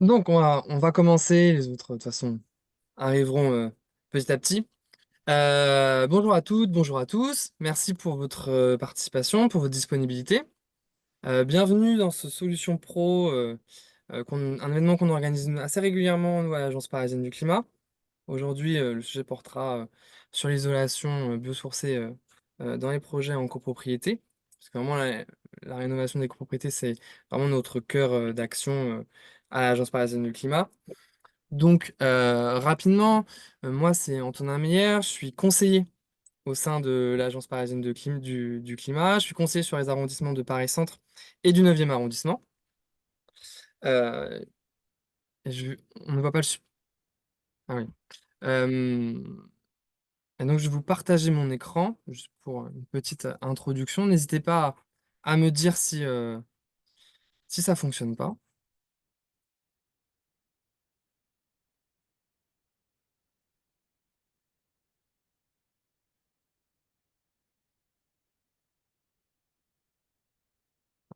Donc, on va commencer. Les autres, de toute façon, arriveront petit à petit. Bonjour à toutes, bonjour à tous. Merci pour votre participation, pour votre disponibilité. Bienvenue dans ce Solution Pro, un événement qu'on organise assez régulièrement, nous, à l'Agence parisienne du climat. Aujourd'hui, le sujet portera sur l'isolation biosourcée dans les projets en copropriété. Parce que vraiment, la rénovation des copropriétés, c'est vraiment notre cœur d'action à l'Agence parisienne du climat. Donc, rapidement, moi, c'est Antonin Meyer, je suis conseiller au sein de l'Agence parisienne du climat. Je suis conseiller sur les arrondissements de Paris-Centre et du 9e arrondissement. Euh, on ne voit pas le... Ah oui. Euh, et donc, je vais vous partager mon écran juste pour une petite introduction. N'hésitez pas à me dire si ça fonctionne pas.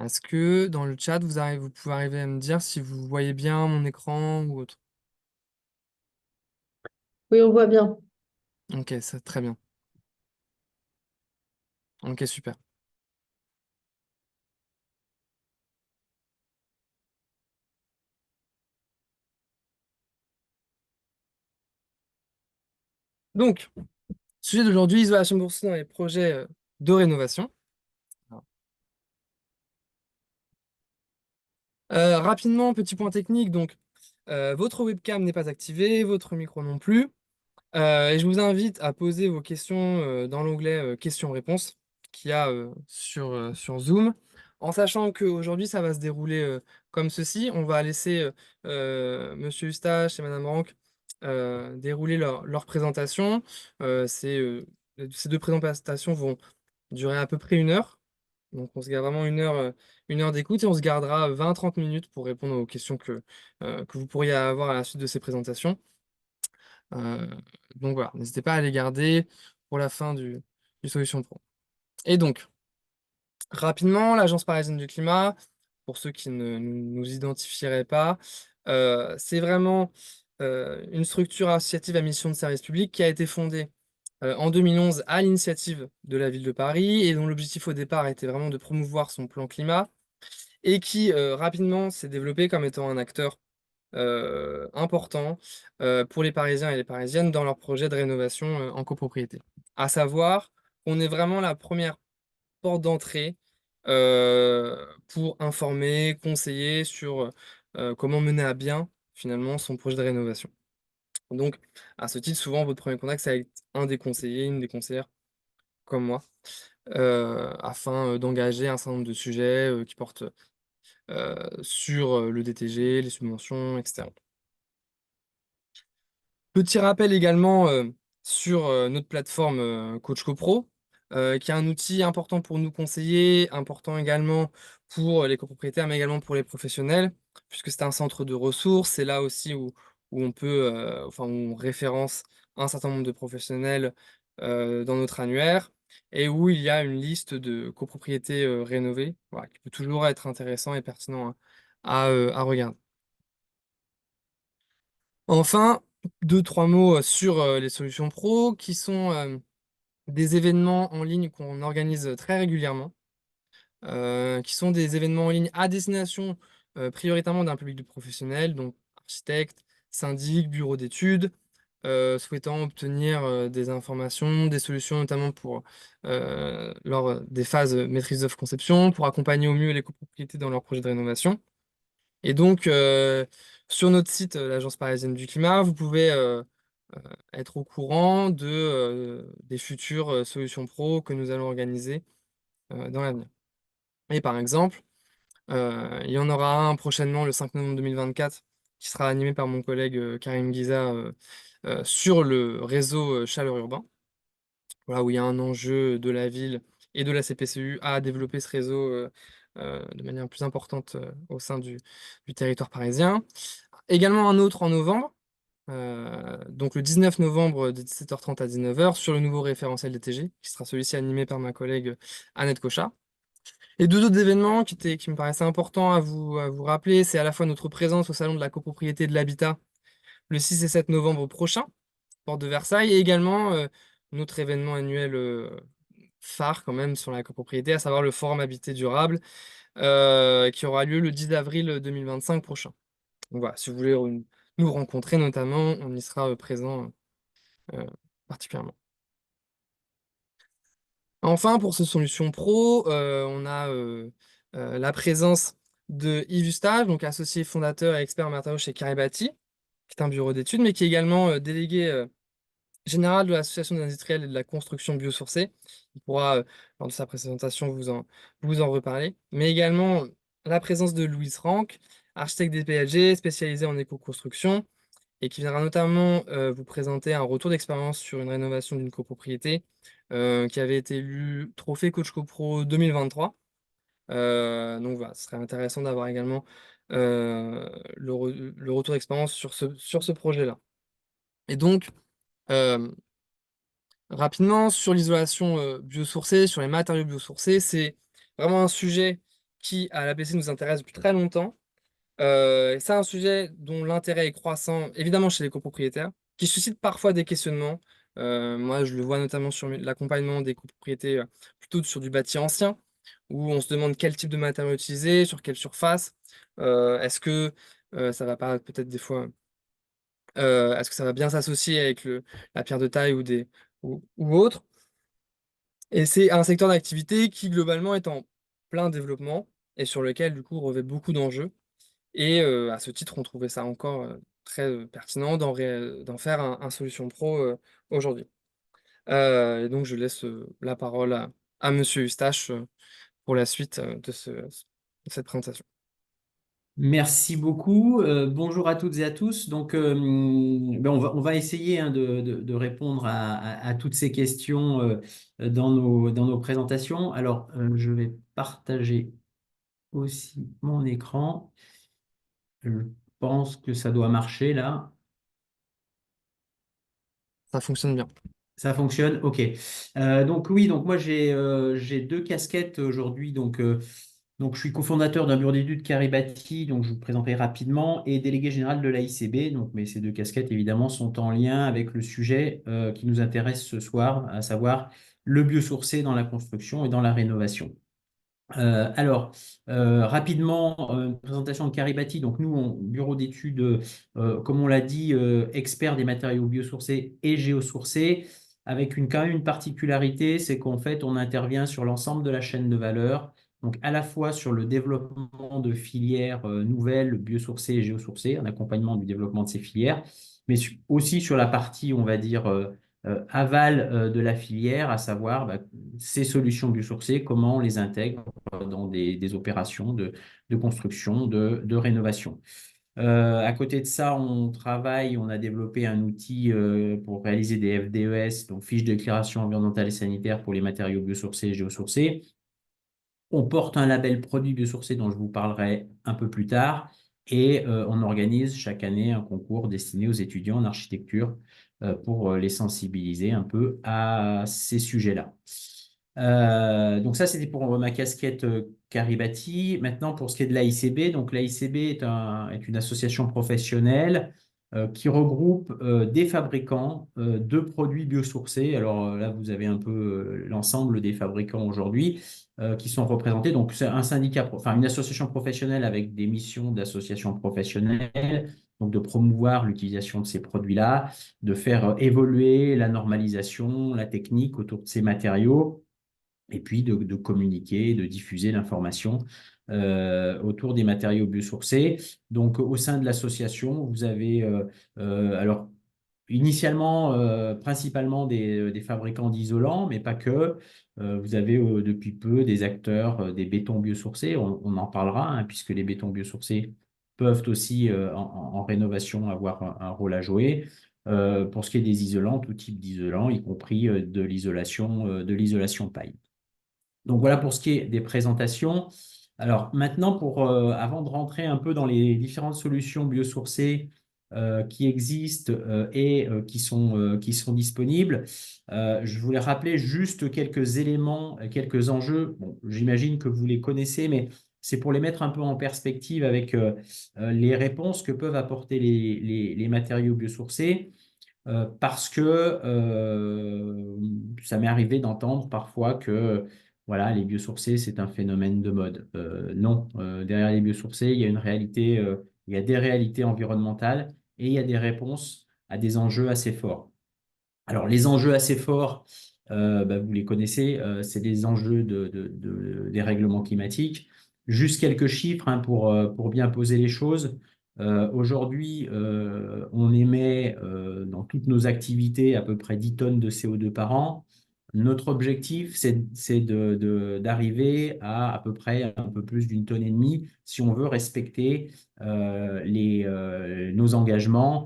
Est-ce que dans le chat, vous pouvez arriver à me dire si vous voyez bien mon écran ou autre? Oui, on voit bien. Ok, c'est très bien. Ok, super. Donc, sujet d'aujourd'hui, isolation boursière dans les projets de rénovation. Rapidement, petit point technique, donc votre webcam n'est pas activée, votre micro non plus. Et je vous invite à poser vos questions dans l'onglet questions-réponses qu'il y a sur Zoom, en sachant qu'aujourd'hui, ça va se dérouler comme ceci. On va laisser Monsieur Eustache et Madame Rank dérouler leur présentation. Ces deux présentations vont durer à peu près 1 heure. Donc on se garde vraiment 1 heure d'écoute et on se gardera 20 à 30 minutes pour répondre aux questions que vous pourriez avoir à la suite de ces présentations. Euh, donc voilà, n'hésitez pas à les garder pour la fin du Solution Pro. Et donc, rapidement, l'Agence parisienne du climat, pour ceux qui ne nous identifieraient pas, c'est vraiment une structure associative à mission de service public qui a été fondée en 2011 à l'initiative de la ville de Paris et dont l'objectif au départ était vraiment de promouvoir son plan climat et qui rapidement s'est développé comme étant un acteur important pour les Parisiens et les Parisiennes dans leur projet de rénovation en copropriété. À savoir qu'on est vraiment la première porte d'entrée pour informer, conseiller sur comment mener à bien finalement son projet de rénovation. Donc, à ce titre, souvent, votre premier contact, c'est avec un des conseillers, une des conseillères comme moi, afin d'engager un certain nombre de sujets qui portent sur le DTG, les subventions, etc. Petit rappel également sur notre plateforme Coach CoPro, qui est un outil important pour nous conseiller, important également pour les copropriétaires, mais également pour les professionnels, puisque c'est un centre de ressources. C'est là aussi où on peut, enfin, où on référence un certain nombre de professionnels dans notre annuaire et où il y a une liste de copropriétés rénovées, voilà, qui peut toujours être intéressant et pertinent à regarder. Enfin, deux, trois mots sur les solutions pro, qui sont des événements en ligne qu'on organise très régulièrement, qui sont des événements en ligne à destination prioritairement d'un public de professionnels, donc architectes, syndics, bureaux d'études, souhaitant obtenir des informations, des solutions notamment pour lors des phases maîtrise d'œuvre conception, pour accompagner au mieux les copropriétés dans leurs projets de rénovation. Et donc, sur notre site, l'Agence parisienne du climat, vous pouvez être au courant des futures solutions pro que nous allons organiser dans l'avenir. Et par exemple, il y en aura un prochainement le 5 novembre 2024 qui sera animé par mon collègue Karim Ghiza sur le réseau chaleur urbain, voilà, où il y a un enjeu de la ville et de la CPCU à développer ce réseau de manière plus importante au sein du territoire parisien. Également un autre en novembre, donc le 19 novembre de 17h30 à 19h sur le nouveau référentiel DTG, qui sera celui-ci animé par ma collègue Annette Cocha. Et deux autres événements qui me paraissaient importants à vous rappeler, c'est à la fois notre présence au Salon de la copropriété et de l'habitat le 6 et 7 novembre prochain, porte de Versailles, et également notre événement annuel phare quand même sur la copropriété, à savoir le Forum Habité Durable, qui aura lieu le 10 avril 2025 prochain. Donc voilà, si vous voulez nous rencontrer notamment, on y sera présent euh, particulièrement. Enfin, pour ce Solution Pro, on a la présence de Yves Ustage, donc associé fondateur et expert en matériaux chez Caribati, qui est un bureau d'études, mais qui est également délégué général de l'Association des industriels et de la construction biosourcée. Il pourra, lors de sa présentation, vous en reparler. Mais également la présence de Louise Rank, architecte des PLG, spécialisée en éco-construction, et qui viendra notamment vous présenter un retour d'expérience sur une rénovation d'une copropriété qui avait été élue Trophée Coach CoPro 2023. Donc voilà, ce serait intéressant d'avoir également le retour d'expérience sur ce projet-là. Et donc, euh, rapidement, sur l'isolation biosourcée, sur les matériaux biosourcés, c'est vraiment un sujet qui, à l'APC, nous intéresse depuis très longtemps. C'est un sujet dont l'intérêt est croissant, évidemment chez les copropriétaires, qui suscite parfois des questionnements. Moi, je le vois notamment sur l'accompagnement des copropriétés plutôt sur du bâti ancien, où on se demande quel type de matériaux utiliser, sur quelle surface. Est-ce que ça va pas peut-être des fois, est-ce que ça va bien s'associer avec la pierre de taille ou autre? Et c'est un secteur d'activité qui globalement est en plein développement et sur lequel du coup revêt beaucoup d'enjeux. Et à ce titre, on trouvait ça encore très pertinent d'en faire un solution pro aujourd'hui. Et donc, je laisse la parole à Monsieur Eustache pour la suite de cette présentation. Merci beaucoup. Bonjour à toutes et à tous. Donc, on va essayer hein, de répondre à toutes ces questions dans nos présentations. Alors, je vais partager aussi mon écran. Je pense que ça doit marcher là. Ça fonctionne bien. Ça fonctionne? Ok. Donc oui, donc moi j'ai deux casquettes aujourd'hui. Donc je suis cofondateur d'un bureau d'études Caribati, donc je vous présenterai rapidement, et délégué général de l'AICB. Donc, mais ces deux casquettes évidemment sont en lien avec le sujet qui nous intéresse ce soir, à savoir le biosourcé dans la construction et dans la rénovation. Alors, rapidement, une présentation de Caribati. Donc, nous, bureau d'études, comme on l'a dit, expert des matériaux biosourcés et géosourcés, avec quand même une particularité, c'est qu'en fait, on intervient sur l'ensemble de la chaîne de valeur, donc à la fois sur le développement de filières nouvelles, biosourcées et géosourcées, en accompagnement du développement de ces filières, mais aussi sur la partie, on va dire, aval de la filière, à savoir bah, ces solutions biosourcées, comment on les intègre dans des opérations de construction, de rénovation. À côté de ça, on a développé un outil pour réaliser des FDES, donc fiches de déclaration environnementale et sanitaire pour les matériaux biosourcés et géosourcés. On porte un label produit biosourcé dont je vous parlerai un peu plus tard et on organise chaque année un concours destiné aux étudiants en architecture pour les sensibiliser un peu à ces sujets-là. Donc ça, c'était pour ma casquette Caribati. Maintenant, pour ce qui est de l'AICB, donc l'AICB est une association professionnelle qui regroupe des fabricants de produits biosourcés. Alors là, vous avez un peu l'ensemble des fabricants aujourd'hui qui sont représentés. Donc c'est un syndicat, enfin une association professionnelle avec des missions d'association professionnelle, donc de promouvoir l'utilisation de ces produits-là, de faire évoluer la normalisation, la technique autour de ces matériaux et puis de communiquer, de diffuser l'information autour des matériaux biosourcés. Donc, au sein de l'association, vous avez alors initialement principalement des fabricants d'isolants, mais pas que. Vous avez depuis peu des acteurs des bétons biosourcés. On en parlera, hein, puisque les bétons biosourcés peuvent aussi en rénovation avoir un rôle à jouer. Pour ce qui est des isolants, tout type d'isolant, y compris de l'isolation paille. Donc voilà pour ce qui est des présentations. Alors maintenant, avant de rentrer un peu dans les différentes solutions biosourcées qui existent et qui sont disponibles. Je voulais rappeler juste quelques éléments, quelques enjeux. Bon, j'imagine que vous les connaissez, mais c'est pour les mettre un peu en perspective avec les réponses que peuvent apporter les matériaux biosourcés. Parce que ça m'est arrivé d'entendre parfois que voilà, les biosourcés, c'est un phénomène de mode. Non, derrière les biosourcés, il y a une réalité, il y a des réalités environnementales et il y a des réponses à des enjeux assez forts. Alors, les enjeux assez forts, bah, vous les connaissez, c'est des enjeux des règlements climatiques. Juste quelques chiffres hein, pour bien poser les choses. Aujourd'hui, on émet dans toutes nos activités à peu près 10 tonnes de CO2 par an. Notre objectif, c'est d'arriver à peu près un peu plus d'une tonne et demie si on veut respecter nos engagements.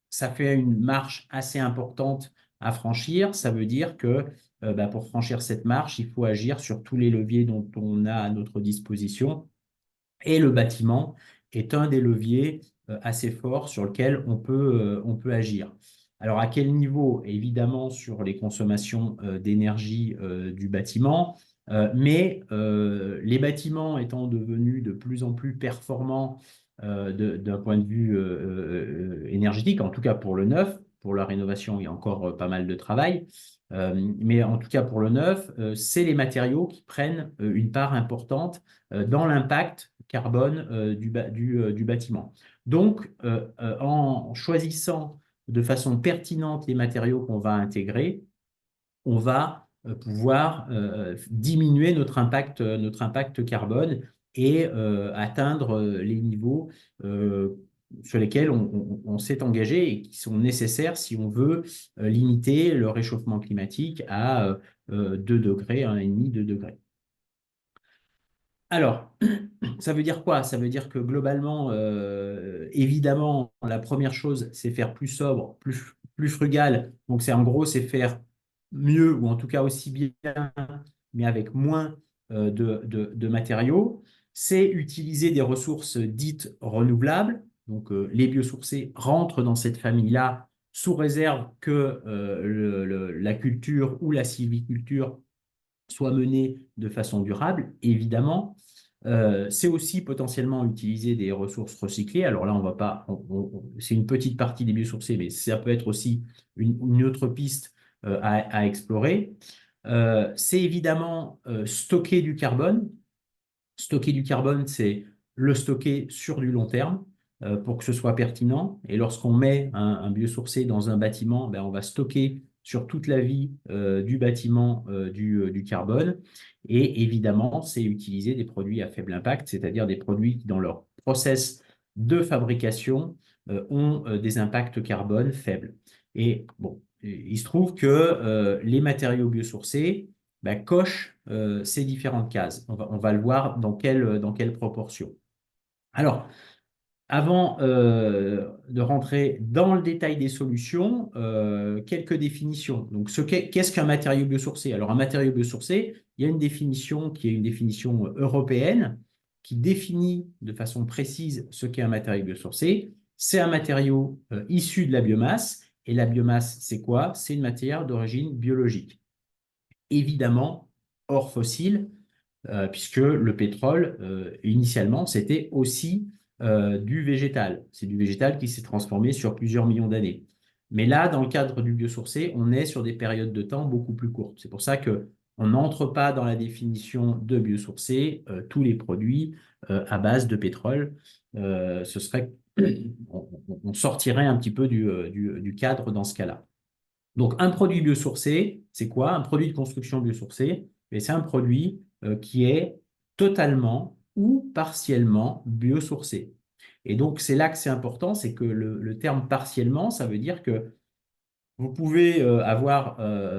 Ça fait une marche assez importante à franchir. Ça veut dire que bah, pour franchir cette marche, il faut agir sur tous les leviers dont on a à notre disposition. Et le bâtiment est un des leviers assez forts sur lequel on peut agir. Alors, à quel niveau? Évidemment, sur les consommations d'énergie du bâtiment, mais les bâtiments étant devenus de plus en plus performants d'un point de vue énergétique, en tout cas pour le neuf, pour la rénovation, il y a encore pas mal de travail. Mais en tout cas pour le neuf, c'est les matériaux qui prennent une part importante dans l'impact carbone du bâtiment. Donc, en choisissant de façon pertinente les matériaux qu'on va intégrer, on va pouvoir diminuer notre impact carbone et atteindre les niveaux sur lesquels on s'est engagé et qui sont nécessaires si on veut limiter le réchauffement climatique à 2 degrés, 1,5, 2 degrés. Alors, ça veut dire quoi? Ça veut dire que globalement, évidemment, la première chose, c'est faire plus sobre, plus frugal. Donc, c'est en gros, c'est faire mieux ou en tout cas aussi bien, mais avec moins de matériaux. C'est utiliser des ressources dites renouvelables. Donc, les biosourcés rentrent dans cette famille-là sous réserve que la culture ou la sylviculture soit menée de façon durable, évidemment. C'est aussi potentiellement utiliser des ressources recyclées. Alors là, on va pas, c'est une petite partie des biosourcés, mais ça peut être aussi une autre piste à explorer. C'est évidemment stocker du carbone. Stocker du carbone, c'est le stocker sur du long terme pour que ce soit pertinent. Et lorsqu'on met un biosourcé dans un bâtiment, ben, on va stocker sur toute la vie du bâtiment du carbone. Et évidemment, c'est utiliser des produits à faible impact, c'est-à-dire des produits qui, dans leur process de fabrication, ont des impacts carbone faibles. Et bon, il se trouve que les matériaux biosourcés, ben, coche ces différentes cases. On va le voir dans quelle proportion. Alors, avant de rentrer dans le détail des solutions, quelques définitions. Donc, qu'est-ce qu'un matériau biosourcé? Alors, un matériau biosourcé, il y a une définition qui est une définition européenne qui définit de façon précise ce qu'est un matériau biosourcé. C'est un matériau issu de la biomasse. Et la biomasse, c'est quoi? C'est une matière d'origine biologique. Évidemment, hors fossile, puisque le pétrole, initialement, c'était aussi du végétal. C'est du végétal qui s'est transformé sur plusieurs millions d'années. Mais là, dans le cadre du biosourcé, on est sur des périodes de temps beaucoup plus courtes. C'est pour ça que on n'entre pas dans la définition de biosourcé tous les produits à base de pétrole. Ce serait, on sortirait un petit peu du cadre dans ce cas-là. Donc, un produit biosourcé, c'est quoi? Un produit de construction biosourcé, c'est un produit qui est totalement ou partiellement biosourcé. Et donc, c'est là que c'est important, c'est que le terme partiellement, ça veut dire que vous pouvez avoir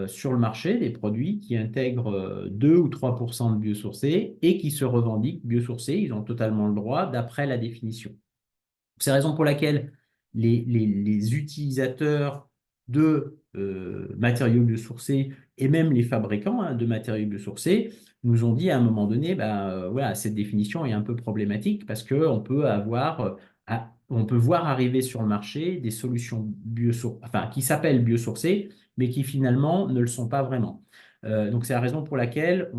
sur le marché des produits qui intègrent 2 ou 3% de biosourcés et qui se revendiquent biosourcés. Ils ont totalement le droit d'après la définition. C'est la raison pour laquelle les utilisateurs de matériaux biosourcés et même les fabricants hein, de matériaux biosourcés nous ont dit à un moment donné, bah, voilà, cette définition est un peu problématique parce qu'on peut avoir on peut voir arriver sur le marché des solutions enfin, qui s'appellent biosourcées, mais qui finalement ne le sont pas vraiment. Donc, c'est la raison pour laquelle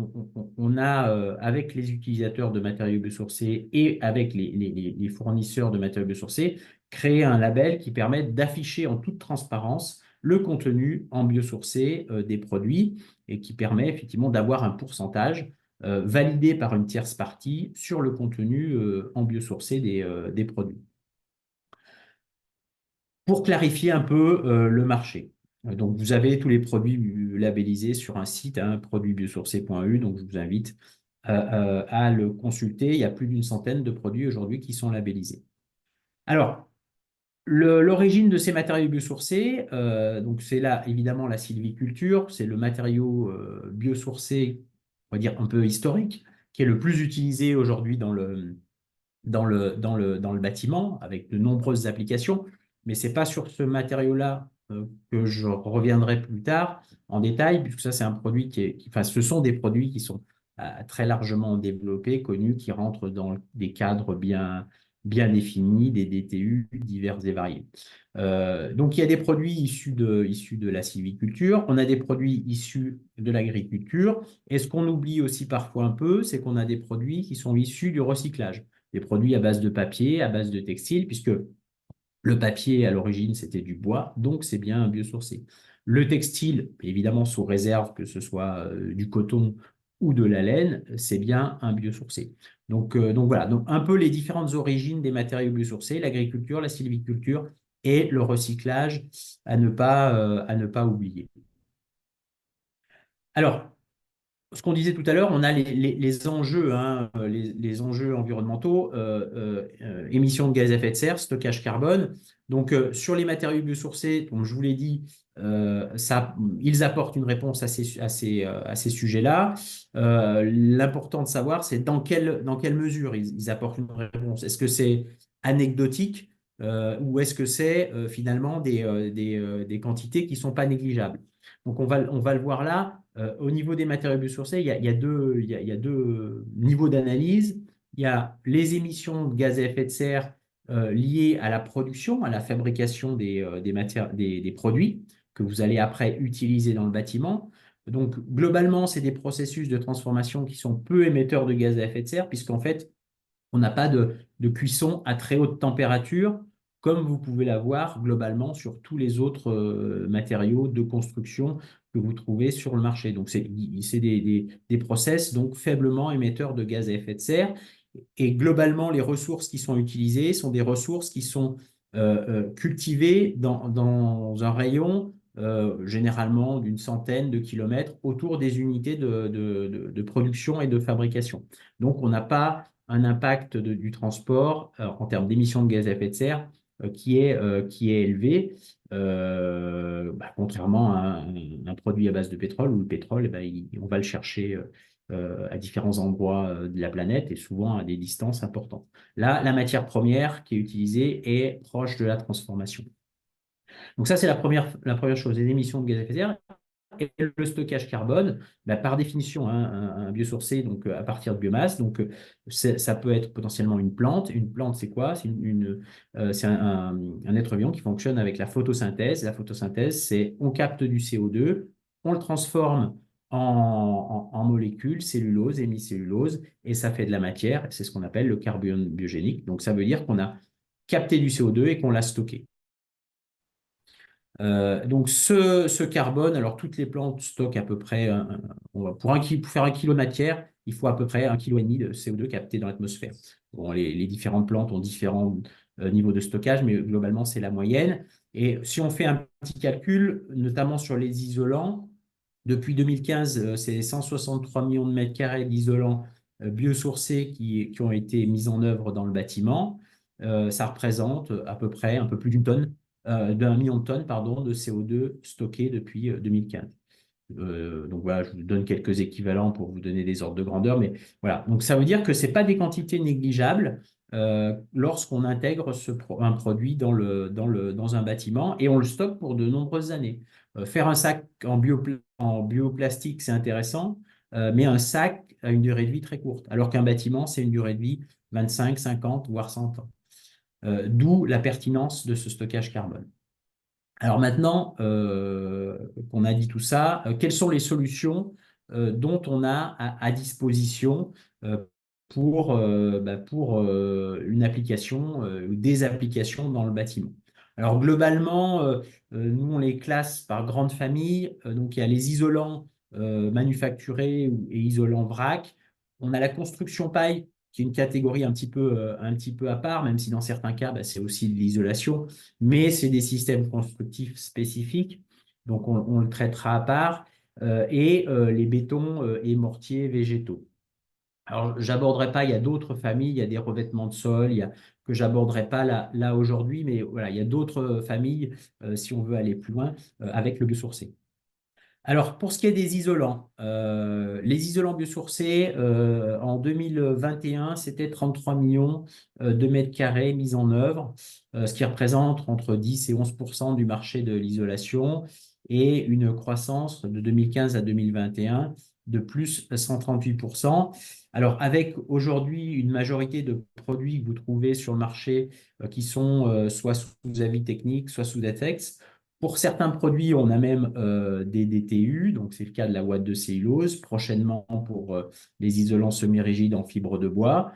on a, avec les utilisateurs de matériaux biosourcés et avec les fournisseurs de matériaux biosourcés, créé un label qui permet d'afficher en toute transparence le contenu en biosourcé des produits et qui permet effectivement d'avoir un pourcentage validé par une tierce partie sur le contenu en biosourcé des produits. Pour clarifier un peu le marché. Donc, vous avez tous les produits labellisés sur un site, hein, produitsbiosourcés.eu, donc je vous invite à le consulter. Il y a plus d'une centaine de produits aujourd'hui qui sont labellisés. Alors, l'origine de ces matériaux biosourcés, donc c'est là évidemment la sylviculture, c'est le matériau biosourcé, on va dire un peu historique, qui est le plus utilisé aujourd'hui dans le bâtiment, avec de nombreuses applications. Mais ce n'est pas sur ce matériau-là que je reviendrai plus tard en détail, puisque ça, c'est un produit enfin, ce sont des produits qui sont très largement développés, connus, qui rentrent dans des cadres bien définis, des DTU divers et variés. Donc, il y a des produits issus de la sylviculture, on a des produits issus de l'agriculture, et ce qu'on oublie aussi parfois un peu, c'est qu'on a des produits qui sont issus du recyclage, des produits à base de papier, à base de textile, puisque le papier, à l'origine, c'était du bois, donc c'est bien un biosourcé. Le textile, évidemment, sous réserve que ce soit du coton ou de la laine, c'est bien un biosourcé. Donc voilà, donc un peu les différentes origines des matériaux biosourcés, l'agriculture, la sylviculture et le recyclage à ne pas oublier. Alors, ce qu'on disait tout à l'heure, on a les enjeux, hein, les enjeux environnementaux, émissions de gaz à effet de serre, stockage carbone. Donc, sur les matériaux biosourcés, comme je vous l'ai dit, ils apportent une réponse à ces sujets-là. L'important de savoir, c'est dans quelle mesure ils apportent une réponse. Est-ce que c'est anecdotique ou est-ce que c'est finalement des quantités qui ne sont pas négligeables? Donc, on va le voir là. Au niveau des matériaux biosourcés, il y a deux niveaux d'analyse. Il y a les émissions de gaz à effet de serre liées à la production, à la fabrication des produits que vous allez après utiliser dans le bâtiment. Donc, globalement, c'est des processus de transformation qui sont peu émetteurs de gaz à effet de serre, puisqu'en fait, on n'a pas de cuisson à très haute température, comme vous pouvez l'avoir globalement sur tous les autres matériaux de construction que vous trouvez sur le marché. Donc, c'est des process donc faiblement émetteurs de gaz à effet de serre. Et globalement, les ressources qui sont utilisées sont des ressources qui sont cultivées dans un rayon généralement d'une centaine de kilomètres autour des unités de production et de fabrication. Donc, on n'a pas un impact du transport en termes d'émissions de gaz à effet de serre qui est élevé, contrairement à un produit à base de pétrole, où le pétrole, on va le chercher à différents endroits de la planète et souvent à des distances importantes. Là, la matière première qui est utilisée est proche de la transformation. Donc ça, c'est la première chose, les émissions de gaz à effet de serre. Et le stockage carbone, par définition, hein, un biosourcé donc, à partir de biomasse, donc ça peut être potentiellement une plante. Une plante, c'est quoi? C'est un être vivant qui fonctionne avec la photosynthèse. La photosynthèse, c'est on capte du CO2, on le transforme en molécules, cellulose, hémicellulose, et ça fait de la matière. C'est ce qu'on appelle le carbone biogénique. Donc ça veut dire qu'on a capté du CO2 et qu'on l'a stocké. Donc ce carbone, alors toutes les plantes stockent à peu près, pour faire 1 kilo de matière, il faut à peu près 1,5 kg de CO2 capté dans l'atmosphère. Bon, les différentes plantes ont différents niveaux de stockage, mais globalement c'est la moyenne. Et si on fait un petit calcul, notamment sur les isolants, depuis 2015, c'est 163 millions de mètres carrés d'isolants biosourcés qui ont été mis en œuvre dans le bâtiment. Ça représente à peu près un peu plus d'un million de tonnes pardon, de CO2 stocké depuis 2015. Donc voilà, je vous donne quelques équivalents pour vous donner des ordres de grandeur, mais voilà. Donc ça veut dire que ce n'est pas des quantités négligeables lorsqu'on intègre un produit dans un bâtiment et on le stocke pour de nombreuses années. Faire un sac en bioplastique, c'est intéressant, mais un sac a une durée de vie très courte, alors qu'un bâtiment, c'est une durée de vie 25, 50, voire 100 ans. d'où la pertinence de ce stockage carbone. Alors maintenant qu'on a dit tout ça, quelles sont les solutions dont on a à disposition euh, pour une application ou des applications dans le bâtiment? Alors globalement, nous on les classe par grande famille. Donc il y a les isolants manufacturés et isolants vrac. On a la construction paille qui est une catégorie un petit peu à part, même si dans certains cas, bah, c'est aussi de l'isolation, mais c'est des systèmes constructifs spécifiques, donc on le traitera à part, et les bétons et mortiers végétaux. Alors, j'aborderai pas, il y a d'autres familles, il y a des revêtements de sol, que j'aborderai pas là aujourd'hui, mais voilà, il y a d'autres familles, si on veut aller plus loin, avec le biosourcé. Alors, pour ce qui est des isolants, les isolants biosourcés, en 2021, c'était 33 millions de mètres carrés mis en œuvre, ce qui représente entre 10 et 11% du marché de l'isolation et une croissance de 2015 à 2021 de plus 138%. Alors, avec aujourd'hui une majorité de produits que vous trouvez sur le marché qui sont soit sous avis technique, soit sous DATEX. Pour certains produits, on a même des DTU, donc c'est le cas de la ouate de cellulose, prochainement pour les isolants semi-rigides en fibre de bois.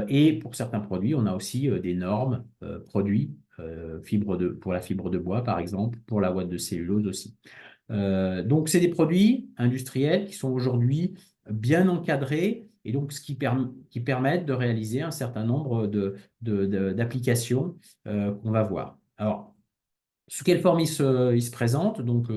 Et pour certains produits, on a aussi des normes produits pour la fibre de bois, par exemple, pour la ouate de cellulose aussi. Donc, c'est des produits industriels qui sont aujourd'hui bien encadrés et donc qui permettent de réaliser un certain nombre d'applications qu'on va voir. Alors, sous quelle forme il se présente? Donc,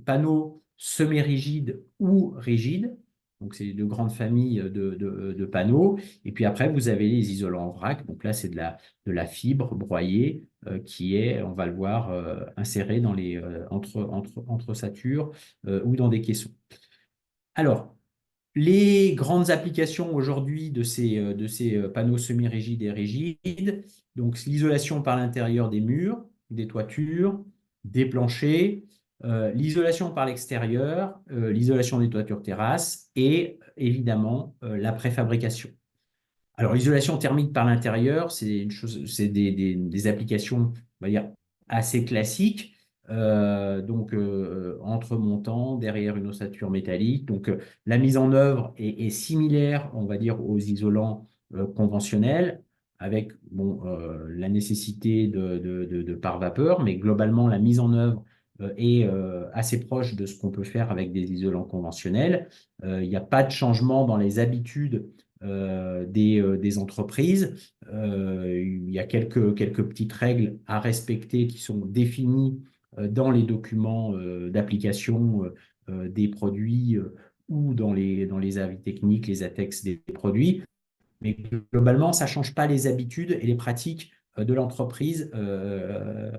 panneaux semi-rigides ou rigides. Donc, c'est de grandes familles de panneaux. Et puis après, vous avez les isolants en vrac. Donc là, c'est de la fibre broyée qui est, on va le voir, insérée entre osatures ou dans des caissons. Alors, les grandes applications aujourd'hui de ces panneaux semi-rigides et rigides, donc l'isolation par l'intérieur des murs, des toitures, des planchers, l'isolation par l'extérieur, l'isolation des toitures terrasses et évidemment la préfabrication. Alors, l'isolation thermique par l'intérieur, c'est une chose, c'est des applications, on va dire, assez classiques. Donc, entre montants, derrière une ossature métallique. Donc, la mise en œuvre est similaire, on va dire, aux isolants conventionnels, avec bon, la nécessité de pare-vapeur, mais globalement, la mise en œuvre est assez proche de ce qu'on peut faire avec des isolants conventionnels. Il n'y a pas de changement dans les habitudes des entreprises. Il y a quelques petites règles à respecter qui sont définies dans les documents d'application des produits ou dans les avis techniques, les ATEX des produits. Mais globalement, ça ne change pas les habitudes et les pratiques de l'entreprise,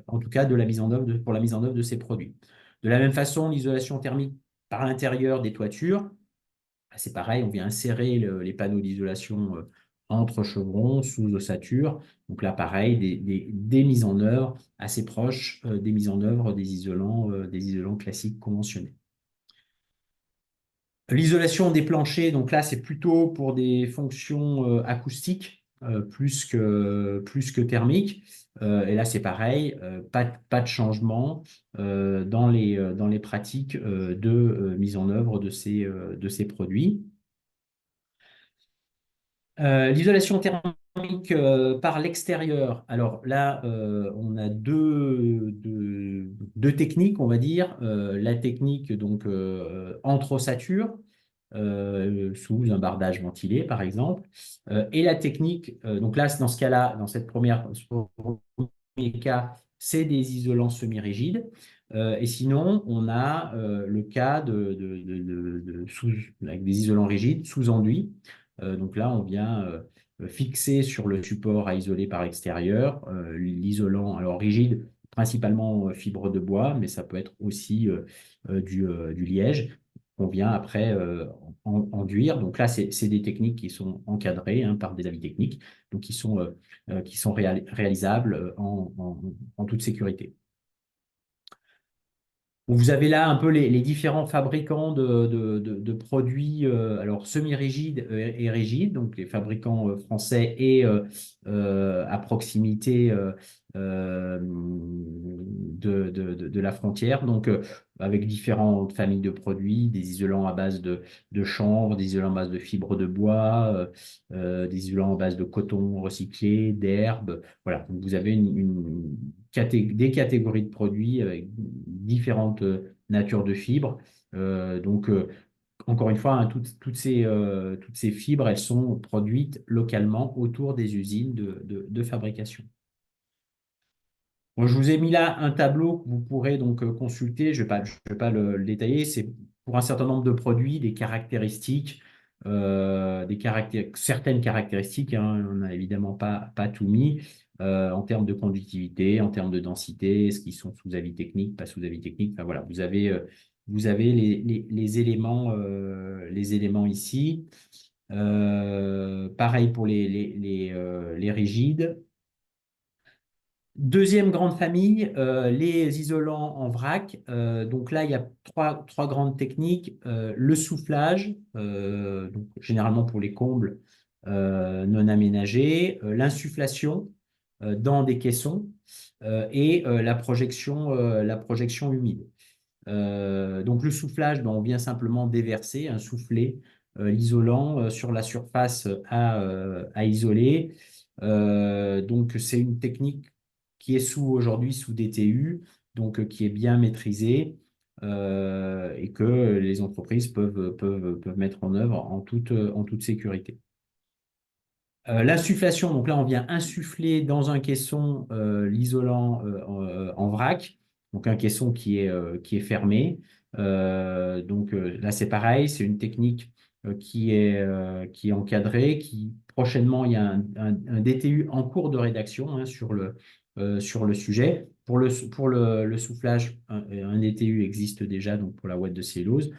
en tout cas pour la mise en œuvre de ces produits. De la même façon, l'isolation thermique par l'intérieur des toitures, c'est pareil, on vient insérer les panneaux d'isolation entre chevrons, sous ossature. Donc là, pareil, des mises en œuvre assez proches des mises en œuvre des isolants classiques conventionnels. L'isolation des planchers, donc là, c'est plutôt pour des fonctions acoustiques plus que thermiques. Et là, c'est pareil, pas de changement dans les pratiques de mise en œuvre de ces produits. L'isolation thermique par l'extérieur. Alors là, on a deux techniques, on va dire. La technique donc entre ossatures, sous un bardage ventilé, par exemple, et la technique. Donc là, dans ce cas-là, dans ce premier cas, c'est des isolants semi-rigides. Et sinon, on a le cas avec des isolants rigides sous enduit. Donc là, on vient fixer sur le support à isoler par l'extérieur l'isolant, alors rigide, principalement fibre de bois, mais ça peut être aussi du liège qu'on vient après enduire. Donc là, c'est des techniques qui sont encadrées par des avis techniques, donc qui sont réalisables en toute sécurité. Vous avez là un peu les différents fabricants de produits alors semi-rigides et rigides, donc les fabricants français et à proximité de la frontière, donc avec différentes familles de produits, des isolants à base de chanvre, des isolants à base de fibres de bois, des isolants à base de coton recyclé, d'herbe. Voilà, donc vous avez des catégories de produits avec différentes natures de fibres. Encore une fois, hein, toutes ces fibres, elles sont produites localement autour des usines de fabrication. Bon, je vous ai mis là un tableau que vous pourrez donc consulter. Je vais pas le détailler. C'est pour un certain nombre de produits, des caractéristiques, certaines caractéristiques, hein, on n'a évidemment pas tout mis, en termes de conductivité, en termes de densité, est-ce qu'ils sont sous avis technique, pas sous avis technique. Enfin, voilà, vous avez les éléments ici. Pareil pour les rigides. Deuxième grande famille, les isolants en vrac. Donc là, il y a trois grandes techniques. Le soufflage, donc généralement pour les combles non aménagés, l'insufflation dans des caissons et la projection humide. Donc le soufflage, ben, on vient simplement déverser, souffler l'isolant sur la surface à isoler. Donc c'est une technique qui est aujourd'hui sous DTU, donc qui est bien maîtrisée et que les entreprises peuvent mettre en œuvre en toute sécurité. L'insufflation, donc là, on vient insuffler dans un caisson l'isolant en vrac, donc un caisson qui est fermé. Là, c'est pareil, c'est une technique qui est encadrée, qui prochainement, il y a un DTU en cours de rédaction hein, sur le sujet. Pour le soufflage, un DTU existe déjà donc pour la ouate de cellulose.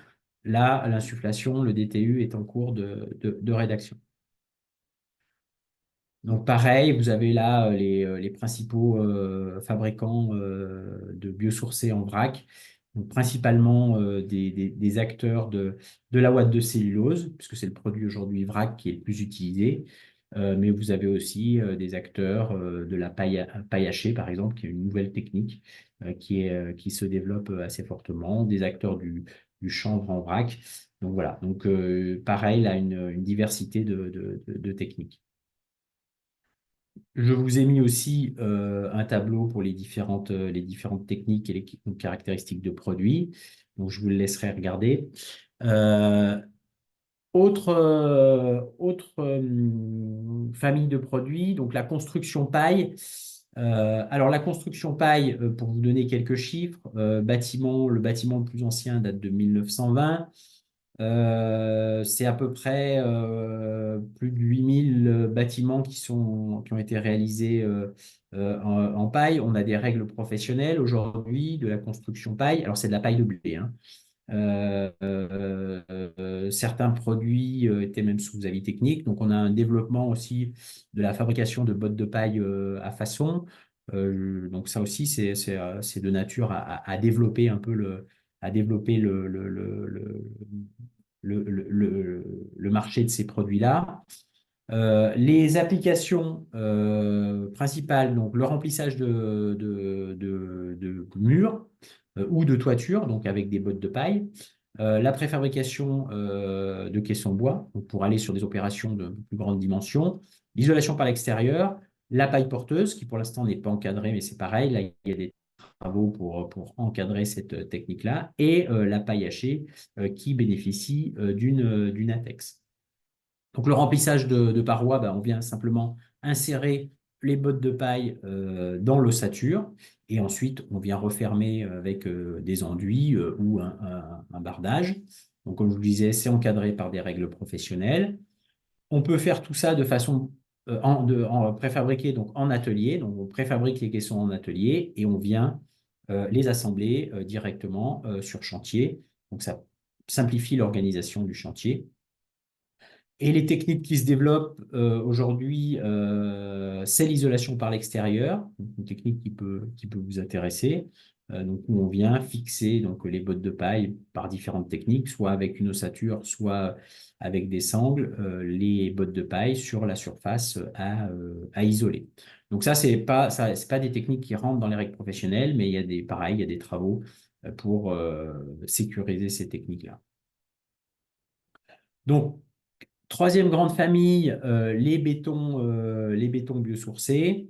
Là, l'insufflation, le DTU est en cours de rédaction. Donc pareil, vous avez là les principaux fabricants de biosourcés en vrac, donc principalement des acteurs de la ouate de cellulose, puisque c'est le produit aujourd'hui vrac qui est le plus utilisé. Mais vous avez aussi des acteurs de la paille hachée, par exemple, qui est une nouvelle technique qui se développe assez fortement, des acteurs du chanvre en vrac. Donc voilà, donc pareil, là, une diversité de techniques. Je vous ai mis aussi un tableau pour les différentes techniques et les caractéristiques de produits. Donc, je vous le laisserai regarder. Euh, famille de produits, donc la construction paille. Alors, la construction paille, pour vous donner quelques chiffres, le bâtiment le plus ancien date de 1920. C'est à peu près plus de 8000 bâtiments qui ont été réalisés en paille. On a des règles professionnelles aujourd'hui de la construction paille. Alors, c'est de la paille de blé, hein. Certains produits étaient même sous avis technique. Donc, on a un développement aussi de la fabrication de bottes de paille à façon. Donc, ça aussi, c'est de nature à développer un peu à développer le marché de ces produits-là. Les applications principales, donc le remplissage de murs ou de toitures, donc avec des bottes de paille, la préfabrication de caissons bois, donc pour aller sur des opérations de plus grande dimension, l'isolation par l'extérieur, la paille porteuse, qui pour l'instant n'est pas encadrée, mais c'est pareil, là il y a des travaux pour encadrer cette technique-là, et la paille hachée qui bénéficie d'une ATEX. Donc le remplissage de parois, ben, on vient simplement insérer les bottes de paille dans l'ossature et ensuite on vient refermer avec des enduits ou un bardage. Donc comme je vous le disais, c'est encadré par des règles professionnelles. On peut faire tout ça de façon préfabriquée, donc en atelier. Donc on préfabrique les caissons en atelier et on vient les assembler directement sur chantier. Donc ça simplifie l'organisation du chantier. Et les techniques qui se développent aujourd'hui, c'est l'isolation par l'extérieur, une technique qui peut vous intéresser. donc où on vient fixer donc, les bottes de paille par différentes techniques, soit avec une ossature, soit avec des sangles, les bottes de paille sur la surface à isoler. Donc ça, c'est pas des techniques qui rentrent dans les règles professionnelles, mais il y a pareil, il y a des travaux pour sécuriser ces techniques-là. Donc, troisième grande famille, les bétons biosourcés.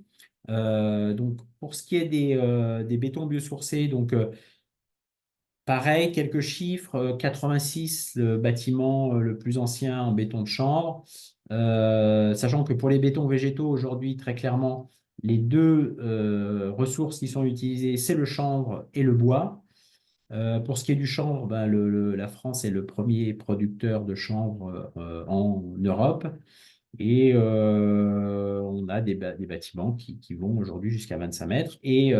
Donc, pour ce qui est des bétons biosourcés, donc pareil, quelques chiffres. 86, le bâtiment le plus ancien en béton de chanvre. Sachant que pour les bétons végétaux, aujourd'hui, très clairement, les deux ressources qui sont utilisées, c'est le chanvre et le bois. Pour ce qui est du chanvre, ben, la France est le premier producteur de chanvre en Europe. Et on a des bâtiments qui vont aujourd'hui jusqu'à 25 mètres. Et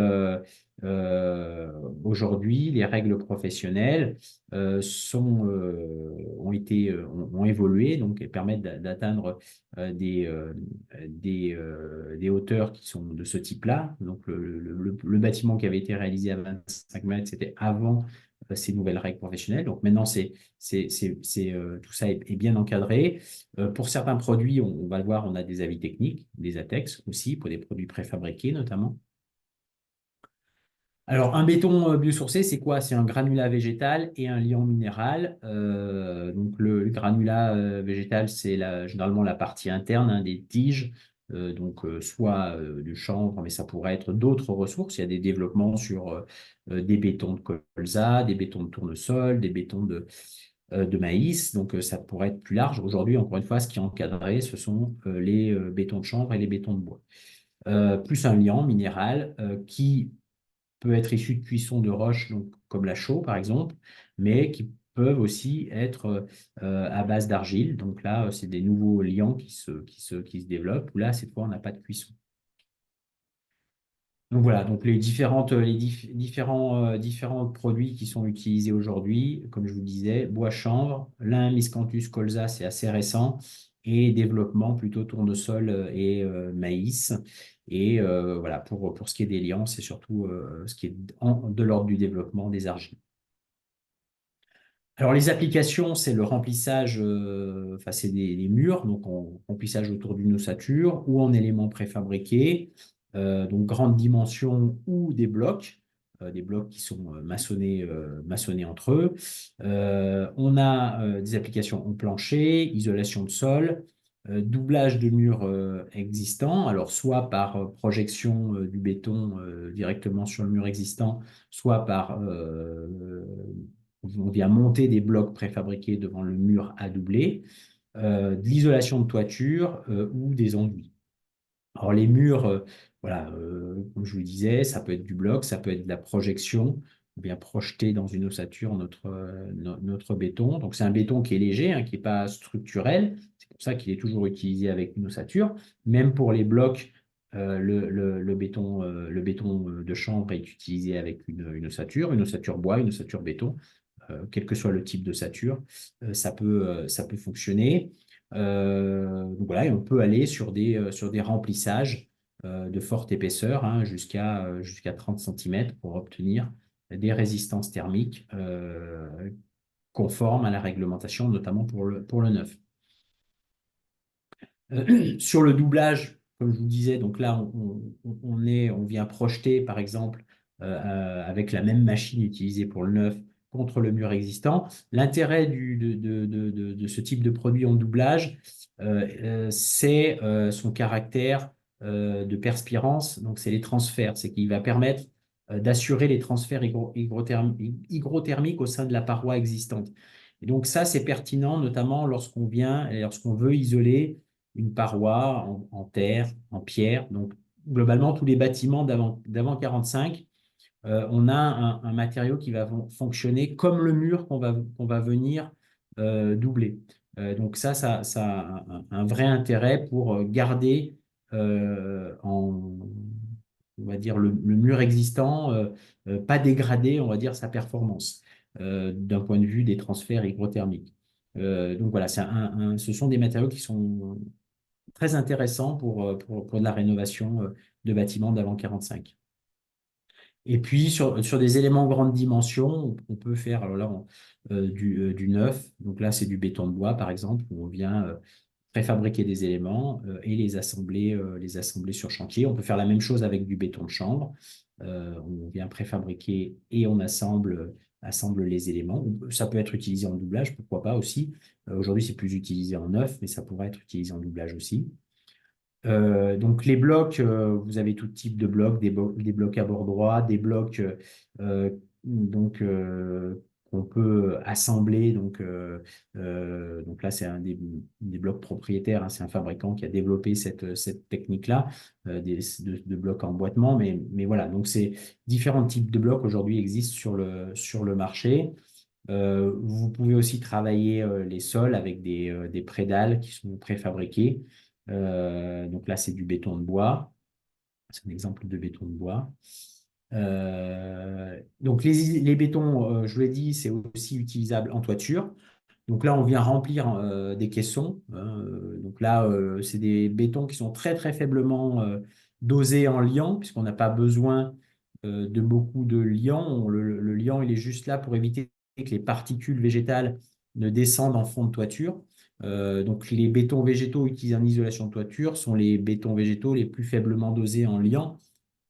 aujourd'hui, les règles professionnelles ont évolué, donc elles permettent d'atteindre des hauteurs qui sont de ce type-là. Donc le bâtiment qui avait été réalisé à 25 mètres, c'était avant ces nouvelles règles professionnelles. Donc maintenant, tout ça est bien encadré. Pour certains produits, on va le voir, on a des avis techniques, des ATEX aussi, pour des produits préfabriqués notamment. Alors, un béton biosourcé, c'est quoi? C'est un granulat végétal et un liant minéral. Donc, le granulat végétal, c'est généralement la partie interne hein, des tiges, soit du chanvre, mais ça pourrait être d'autres ressources. Il y a des développements sur des bétons de colza, des bétons de tournesol, des bétons de maïs. Donc, ça pourrait être plus large. Aujourd'hui, encore une fois, ce qui est encadré, ce sont les bétons de chanvre et les bétons de bois. Plus un liant minéral qui peut être issu de cuisson de roches, donc, comme la chaux par exemple, mais qui peuvent aussi être à base d'argile. Donc là, c'est des nouveaux liants qui se développent, où là, cette fois, on n'a pas de cuisson. Donc voilà, donc différents produits qui sont utilisés aujourd'hui, comme je vous disais, bois chanvre, lin, miscanthus, colza, c'est assez récent, et développement plutôt tournesol et maïs. Et voilà, pour ce qui est des liants, c'est surtout ce qui est de l'ordre du développement des argiles. Alors, les applications, c'est le remplissage, enfin, c'est des murs, donc en remplissage autour d'une ossature ou en éléments préfabriqués, donc grande dimension ou des blocs qui sont maçonnés entre eux. On a des applications en plancher, isolation de sol, doublage de murs existants, alors soit par projection du béton directement sur le mur existant, soit par on vient monter des blocs préfabriqués devant le mur à doubler, de l'isolation de toiture ou des enduits. Alors les murs, voilà, comme je vous le disais, ça peut être du bloc, ça peut être de la projection, ou bien projeter dans une ossature notre béton. Donc c'est un béton qui est léger, hein, qui n'est pas structurel. C'est pour ça qu'il est toujours utilisé avec une ossature. Même pour les blocs, le béton de chanvre est utilisé avec une ossature bois, une ossature béton. Quel que soit le type d'ossature, ça peut fonctionner. Donc voilà, et on peut aller sur des remplissages de forte épaisseur, hein, jusqu'à 30 cm pour obtenir des résistances thermiques conformes à la réglementation, notamment pour le neuf. Sur le doublage, comme je vous disais, donc là, on vient projeter, par exemple, avec la même machine utilisée pour le neuf contre le mur existant. L'intérêt de ce type de produit en doublage, c'est son caractère de perspirance, donc c'est les transferts, c'est qu'il va permettre d'assurer les transferts hygrothermiques au sein de la paroi existante. Et donc ça, c'est pertinent, notamment lorsqu'on veut isoler une paroi en terre, en pierre. Donc, globalement, tous les bâtiments d'avant 45, on a un matériau qui va fonctionner comme le mur qu'on va venir doubler. Donc, ça a un vrai intérêt pour garder on va dire, le mur existant, pas dégrader, on va dire, sa performance d'un point de vue des transferts hygrothermiques. Donc voilà, ce sont des matériaux qui sont très intéressant pour de la rénovation de bâtiments d'avant 45. Et puis, sur des éléments grande dimension, on peut faire alors là, du neuf. Donc là, c'est du béton de bois, par exemple, où on vient préfabriquer des éléments et les assembler sur chantier. On peut faire la même chose avec du béton de chambre. On vient préfabriquer et on assemble les éléments. Ça peut être utilisé en doublage, pourquoi pas aussi. Aujourd'hui, c'est plus utilisé en neuf, mais ça pourrait être utilisé en doublage aussi. Donc les blocs, vous avez tout type de blocs, des blocs à bord droit, des blocs donc qu'on peut assembler. Donc là, c'est des blocs propriétaires, hein, c'est un fabricant qui a développé cette technique-là, de blocs emboîtement. Mais voilà, donc c'est différents types de blocs aujourd'hui existent sur le marché. Vous pouvez aussi travailler les sols avec des prédales qui sont préfabriqués. Donc là, c'est du béton de bois. C'est un exemple de béton de bois. Donc les bétons, je vous l'ai dit, c'est aussi utilisable en toiture. Donc là, on vient remplir des caissons. Donc là, c'est des bétons qui sont très très faiblement dosés en liant, puisqu'on n'a pas besoin de beaucoup de liant. Le liant, il est juste là pour éviter que les particules végétales ne descendent en fond de toiture. Donc les bétons végétaux utilisés en isolation de toiture sont les bétons végétaux les plus faiblement dosés en liant,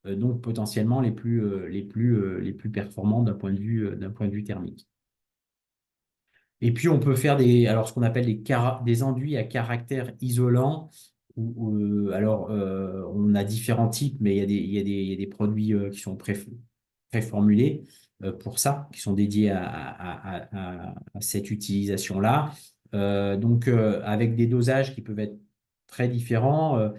donc potentiellement les plus performants d'un point de vue thermique. Et puis, on peut faire alors, ce qu'on appelle des enduits à caractère isolant. Alors, on a différents types, mais il y a des produits qui sont préformulés pour ça, qui sont dédiés à cette utilisation-là. Donc, avec des dosages qui peuvent être très différents.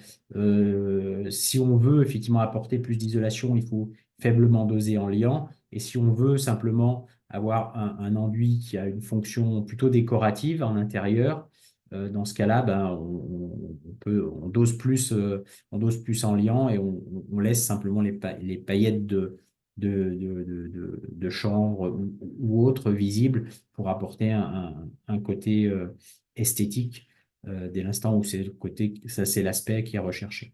Si on veut effectivement apporter plus d'isolation, il faut faiblement doser en liant. Et si on veut simplement avoir un enduit qui a une fonction plutôt décorative en intérieur. Dans ce cas-là, ben, on dose plus en liant et on laisse simplement les paillettes de chanvre ou autres visibles pour apporter un côté esthétique dès l'instant où ça c'est l'aspect qui est recherché.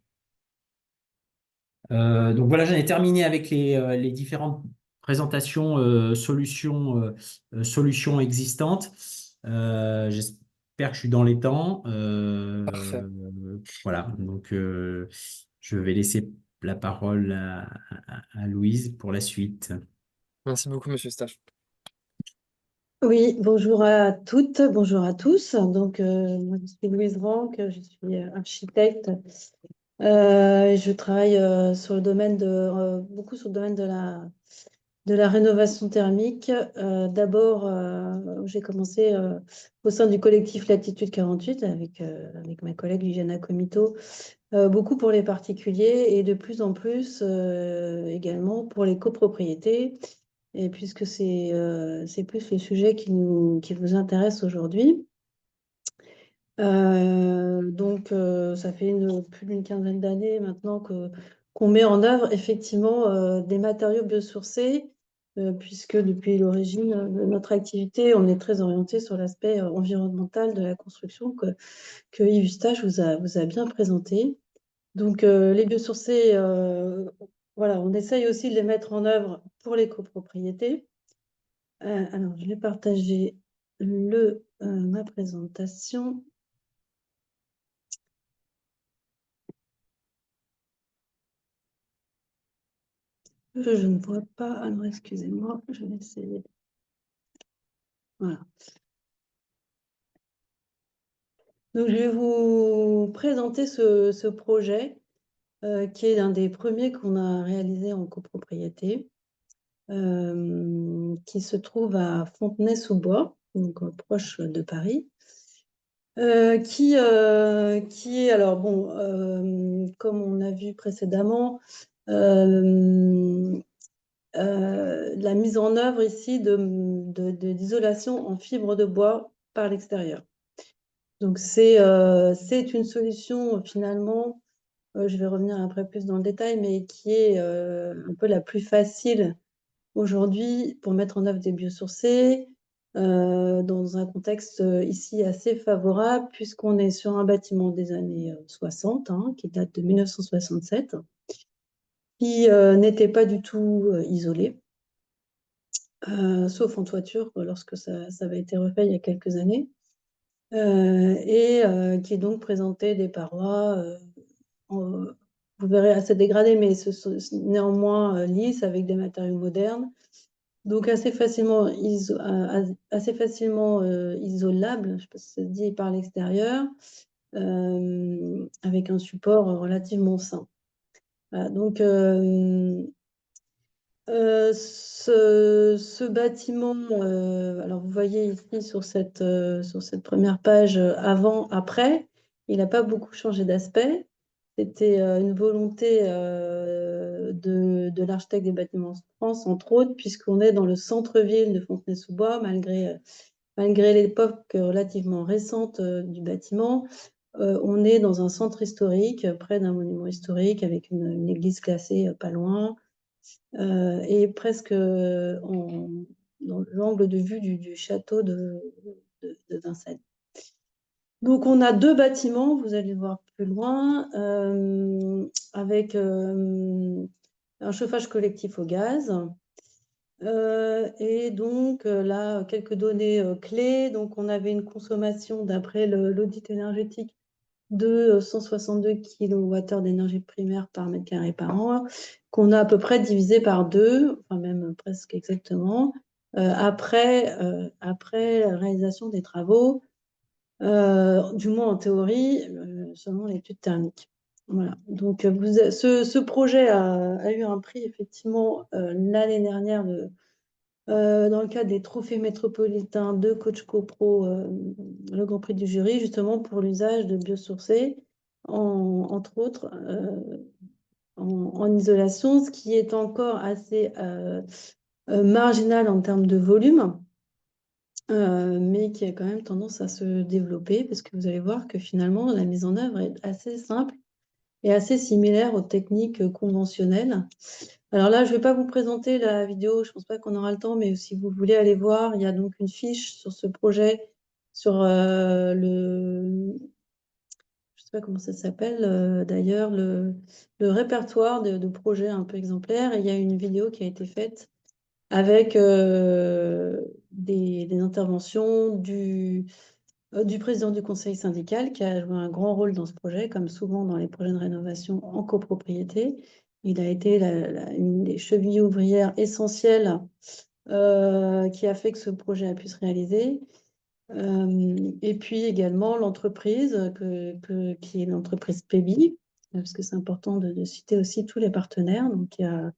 Donc voilà, j'en ai terminé avec les différentes présentations solutions existantes. J'espère que je suis dans les temps. Parfait. Voilà, donc je vais laisser la parole à Louise pour la suite. Merci beaucoup, monsieur Stache. Oui, bonjour à toutes, bonjour à tous. Donc, moi, je suis Louise Ranck, je suis architecte. Je travaille beaucoup sur le domaine de la rénovation thermique. D'abord, j'ai commencé au sein du collectif Latitude 48 avec ma collègue Liliana Comito, beaucoup pour les particuliers et de plus en plus également pour les copropriétés. Et puisque c'est plus le sujet qui vous intéresse aujourd'hui. Donc, ça fait plus d'une quinzaine d'années maintenant qu'on met en œuvre effectivement des matériaux biosourcés, puisque depuis l'origine de notre activité, on est très orienté sur l'aspect environnemental de la construction que Yves Eustache vous a bien présenté. Donc, les biosourcés, voilà, on essaye aussi de les mettre en œuvre pour les copropriétés. Alors, je vais partager ma présentation. Je ne vois pas. Alors, excusez-moi, je vais essayer. Voilà. Donc, je vais vous présenter ce projet qui est l'un des premiers qu'on a réalisé en copropriété, qui se trouve à Fontenay-sous-Bois, donc proche de Paris. Qui est, alors bon, comme on a vu précédemment, la mise en œuvre ici d'isolation en fibre de bois par l'extérieur. Donc, c'est une solution finalement, je vais revenir après plus dans le détail, mais qui est un peu la plus facile aujourd'hui pour mettre en œuvre des biosourcés dans un contexte ici assez favorable, puisqu'on est sur un bâtiment des années 60, qui date de 1967. qui n'était pas du tout isolé, sauf en toiture, lorsque ça avait été refait il y a quelques années, et qui donc présentait des parois, vous verrez, assez dégradées, mais néanmoins lisses, avec des matériaux modernes, donc assez facilement isolable, je ne sais pas si ça se dit, par l'extérieur, avec un support relativement sain. Voilà, donc ce bâtiment, alors vous voyez ici sur cette première page, avant-après, il n'a pas beaucoup changé d'aspect. C'était une volonté de l'architecte des Bâtiments de France, entre autres, puisqu'on est dans le centre-ville de Fontenay-sous-Bois, malgré l'époque relativement récente du bâtiment. On est dans un centre historique, près d'un monument historique, avec une église classée pas loin, et presque dans l'angle de vue du château de Vincennes. Donc on a deux bâtiments, vous allez le voir plus loin, avec un chauffage collectif au gaz. Et donc là, quelques données clés. Donc on avait une consommation, d'après l'audit énergétique, de 162 kWh d'énergie primaire par mètre carré par an, qu'on a à peu près divisé par deux, enfin même presque exactement, après la réalisation des travaux, du moins en théorie, selon l'étude thermique. Voilà. Donc ce projet a eu un prix, effectivement, l'année dernière, dans le cadre des trophées métropolitains de Coach CoPro, le Grand Prix du jury, justement pour l'usage de biosourcés, entre autres, en isolation, ce qui est encore assez marginal en termes de volume, mais qui a quand même tendance à se développer, parce que vous allez voir que finalement, la mise en œuvre est assez simple et assez similaire aux techniques conventionnelles. Alors là, je ne vais pas vous présenter la vidéo, je ne pense pas qu'on aura le temps, mais si vous voulez aller voir, il y a donc une fiche sur ce projet, sur je ne sais pas comment ça s'appelle d'ailleurs, le répertoire de projets un peu exemplaires. Et il y a une vidéo qui a été faite avec des interventions du président du conseil syndical, qui a joué un grand rôle dans ce projet, comme souvent dans les projets de rénovation en copropriété. Il a été une des chevilles ouvrières essentielles qui a fait que ce projet a pu se réaliser. Et puis également l'entreprise, qui est l'entreprise PEBI, parce que c'est important de citer aussi tous les partenaires, donc qui a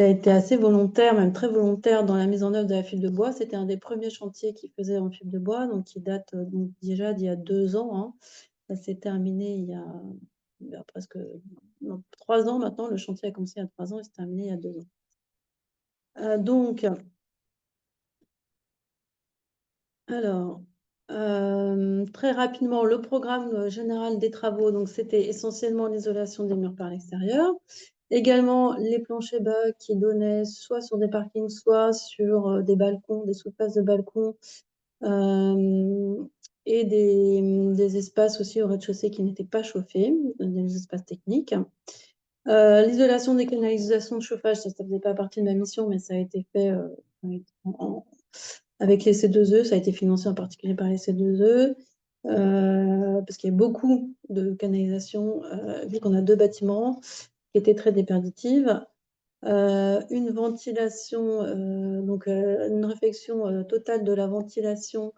été assez volontaire, même très volontaire, dans la mise en œuvre de la fibre de bois. C'était un des premiers chantiers qu'il faisait en fibre de bois, donc qui date donc déjà d'il y a 2 ans, hein. Ça s'est terminé il y a presque 3 ans maintenant. Le chantier a commencé il y a 3 ans et s'est terminé il y a 2 ans. Donc, alors, très rapidement, le programme général des travaux, donc c'était essentiellement l'isolation des murs par l'extérieur. Également, les planchers bas qui donnaient soit sur des parkings, soit sur des balcons, des surfaces de balcons, et des espaces aussi au rez-de-chaussée qui n'étaient pas chauffés, des espaces techniques. L'isolation des canalisations de chauffage, ça ne faisait pas partie de ma mission, mais ça a été fait avec les C2E, ça a été financé en particulier par les C2E, parce qu'il y a beaucoup de canalisations, vu qu'on a 2 bâtiments qui étaient très déperditives. Une ventilation, donc une réfection totale de la ventilation,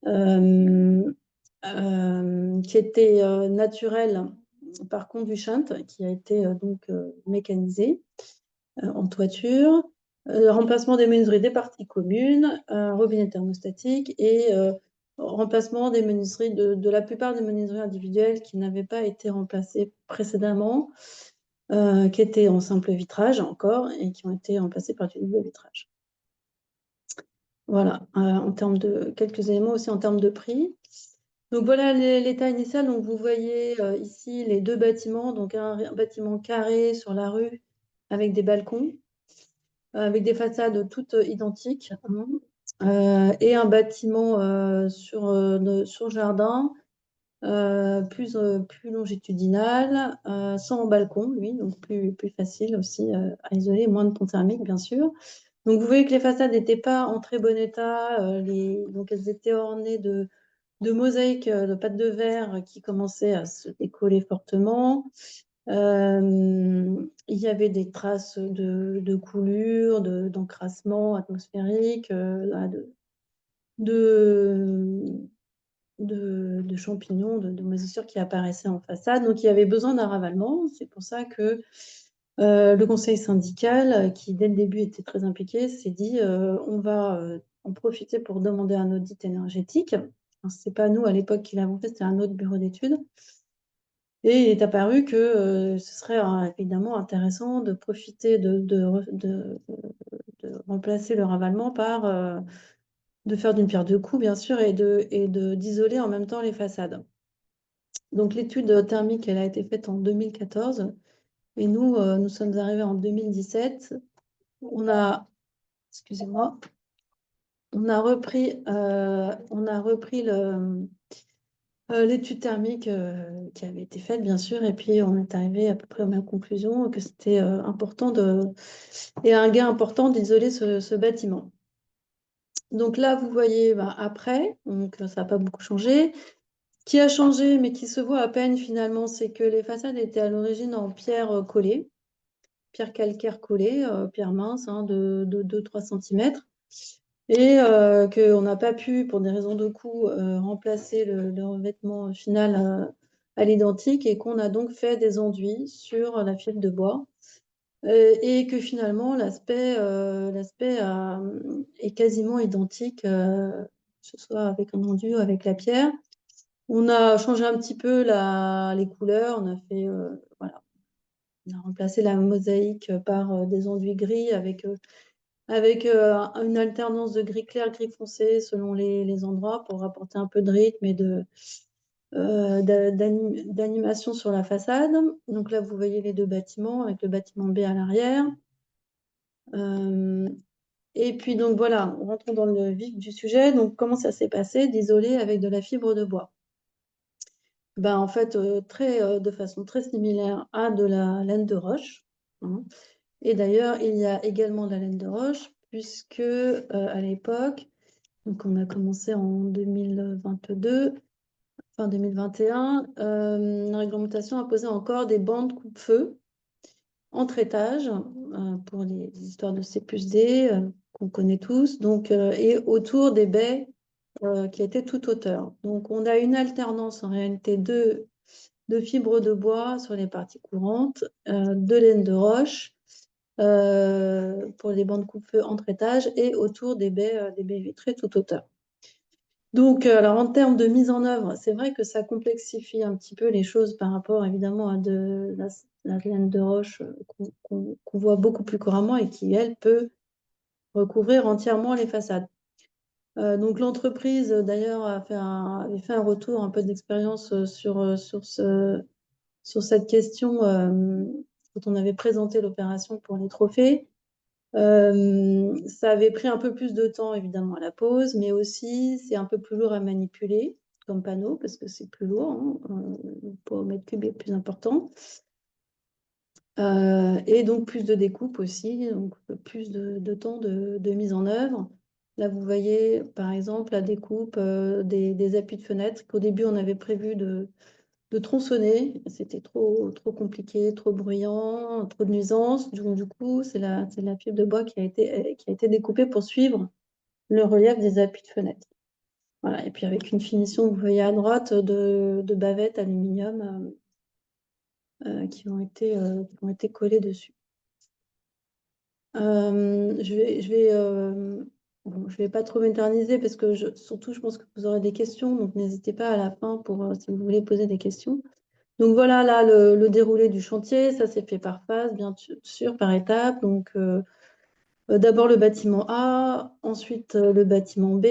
qui était naturelle par conduit shunt, qui a été donc mécanisée en toiture, remplacement des menuiseries des parties communes, robinet thermostatique, et remplacement des menuiseries, de la plupart des menuiseries individuelles qui n'avaient pas été remplacées précédemment, qui étaient en simple vitrage encore, et qui ont été remplacées par du double vitrage. Voilà, en termes de quelques éléments aussi en termes de prix. Donc voilà l'état initial. Donc vous voyez ici les 2 bâtiments, donc un bâtiment carré sur la rue avec des balcons, avec des façades toutes identiques, et un bâtiment sur jardin, plus longitudinal, sans balcon, lui, donc plus facile aussi à isoler, moins de pont thermique, bien sûr. Donc, vous voyez que les façades n'étaient pas en très bon état, donc elles étaient ornées de mosaïques de pâte de verre qui commençaient à se décoller fortement. Il y avait des traces de coulure, d'encrassement atmosphérique, de, de champignons, de moisissures qui apparaissaient en façade. Donc, il y avait besoin d'un ravalement. C'est pour ça que le conseil syndical, qui dès le début était très impliqué, s'est dit on va en profiter pour demander un audit énergétique. Ce n'est pas nous à l'époque qui l'avons fait, c'était un autre bureau d'études. Et il est apparu que ce serait évidemment intéressant de profiter de remplacer le ravalement par de faire d'une pierre deux coups, bien sûr, et d'isoler en même temps les façades. Donc l'étude thermique, elle a été faite en 2014 et nous sommes arrivés en 2017. On a, excusez-moi, on a repris l'étude thermique qui avait été faite, bien sûr, et puis on est arrivé à peu près aux mêmes conclusions, que c'était important et un gain important d'isoler ce bâtiment. Donc là, vous voyez après, donc ça n'a pas beaucoup changé. Ce qui a changé, mais qui se voit à peine finalement, c'est que les façades étaient à l'origine en pierre collée, pierre calcaire collée, pierre mince de 2-3 cm. Et qu'on n'a pas pu, pour des raisons de coût, remplacer le revêtement final à l'identique et qu'on a donc fait des enduits sur la fibre de bois. Et que finalement, l'aspect est quasiment identique, que ce soit avec un enduit ou avec la pierre. On a changé un petit peu les couleurs, on a fait, voilà, on a remplacé la mosaïque par des enduits gris avec une alternance de gris clair, gris foncé selon les endroits pour apporter un peu de rythme et d'animation sur la façade. Donc là, vous voyez les deux bâtiments avec le bâtiment B à l'arrière. Et puis donc voilà, rentrons dans le vif du sujet. Donc comment ça s'est passé d'isoler avec de la fibre de bois? En fait, de façon très similaire à de la laine de roche, hein. Et d'ailleurs, il y a également de la laine de roche, puisque à l'époque, donc on a commencé en 2022, fin 2021, la réglementation imposait encore des bandes coupe-feu entre étages pour les histoires de C+D qu'on connaît tous, donc, et autour des baies qui étaient toute hauteur. Donc on a une alternance en réalité de fibres de bois sur les parties courantes, de laine de roche pour les bandes coupe-feu entre étages et autour des baies vitrées toute hauteur. Donc, alors en termes de mise en œuvre, c'est vrai que ça complexifie un petit peu les choses par rapport évidemment à la laine de roche qu'on voit beaucoup plus couramment et qui, elle, peut recouvrir entièrement les façades. Donc l'entreprise, d'ailleurs, avait fait un retour un peu d'expérience sur cette question quand on avait présenté l'opération pour les trophées. Ça avait pris un peu plus de temps, évidemment, à la pose, mais aussi, c'est un peu plus lourd à manipuler comme panneau, parce que c'est plus lourd, le poids au mètre cube est plus important. Et donc, plus de découpe aussi, donc plus de temps de mise en œuvre. Là, vous voyez, par exemple, la découpe des appuis de fenêtre, qu'au début, on avait prévu de tronçonner. C'était trop compliqué, trop bruyant, trop de nuisances. Donc, du coup, c'est la fibre de bois qui a été découpée pour suivre le relief des appuis de fenêtre. Voilà. Et puis avec une finition, vous voyez à droite, de bavettes aluminium qui ont été collées dessus. Je vais pas trop m'éterniser parce que surtout, je pense que vous aurez des questions. Donc, n'hésitez pas à la fin si vous voulez poser des questions. Donc voilà, là, le déroulé du chantier, ça s'est fait par phase, bien sûr, par étapes. Donc d'abord le bâtiment A, ensuite le bâtiment B.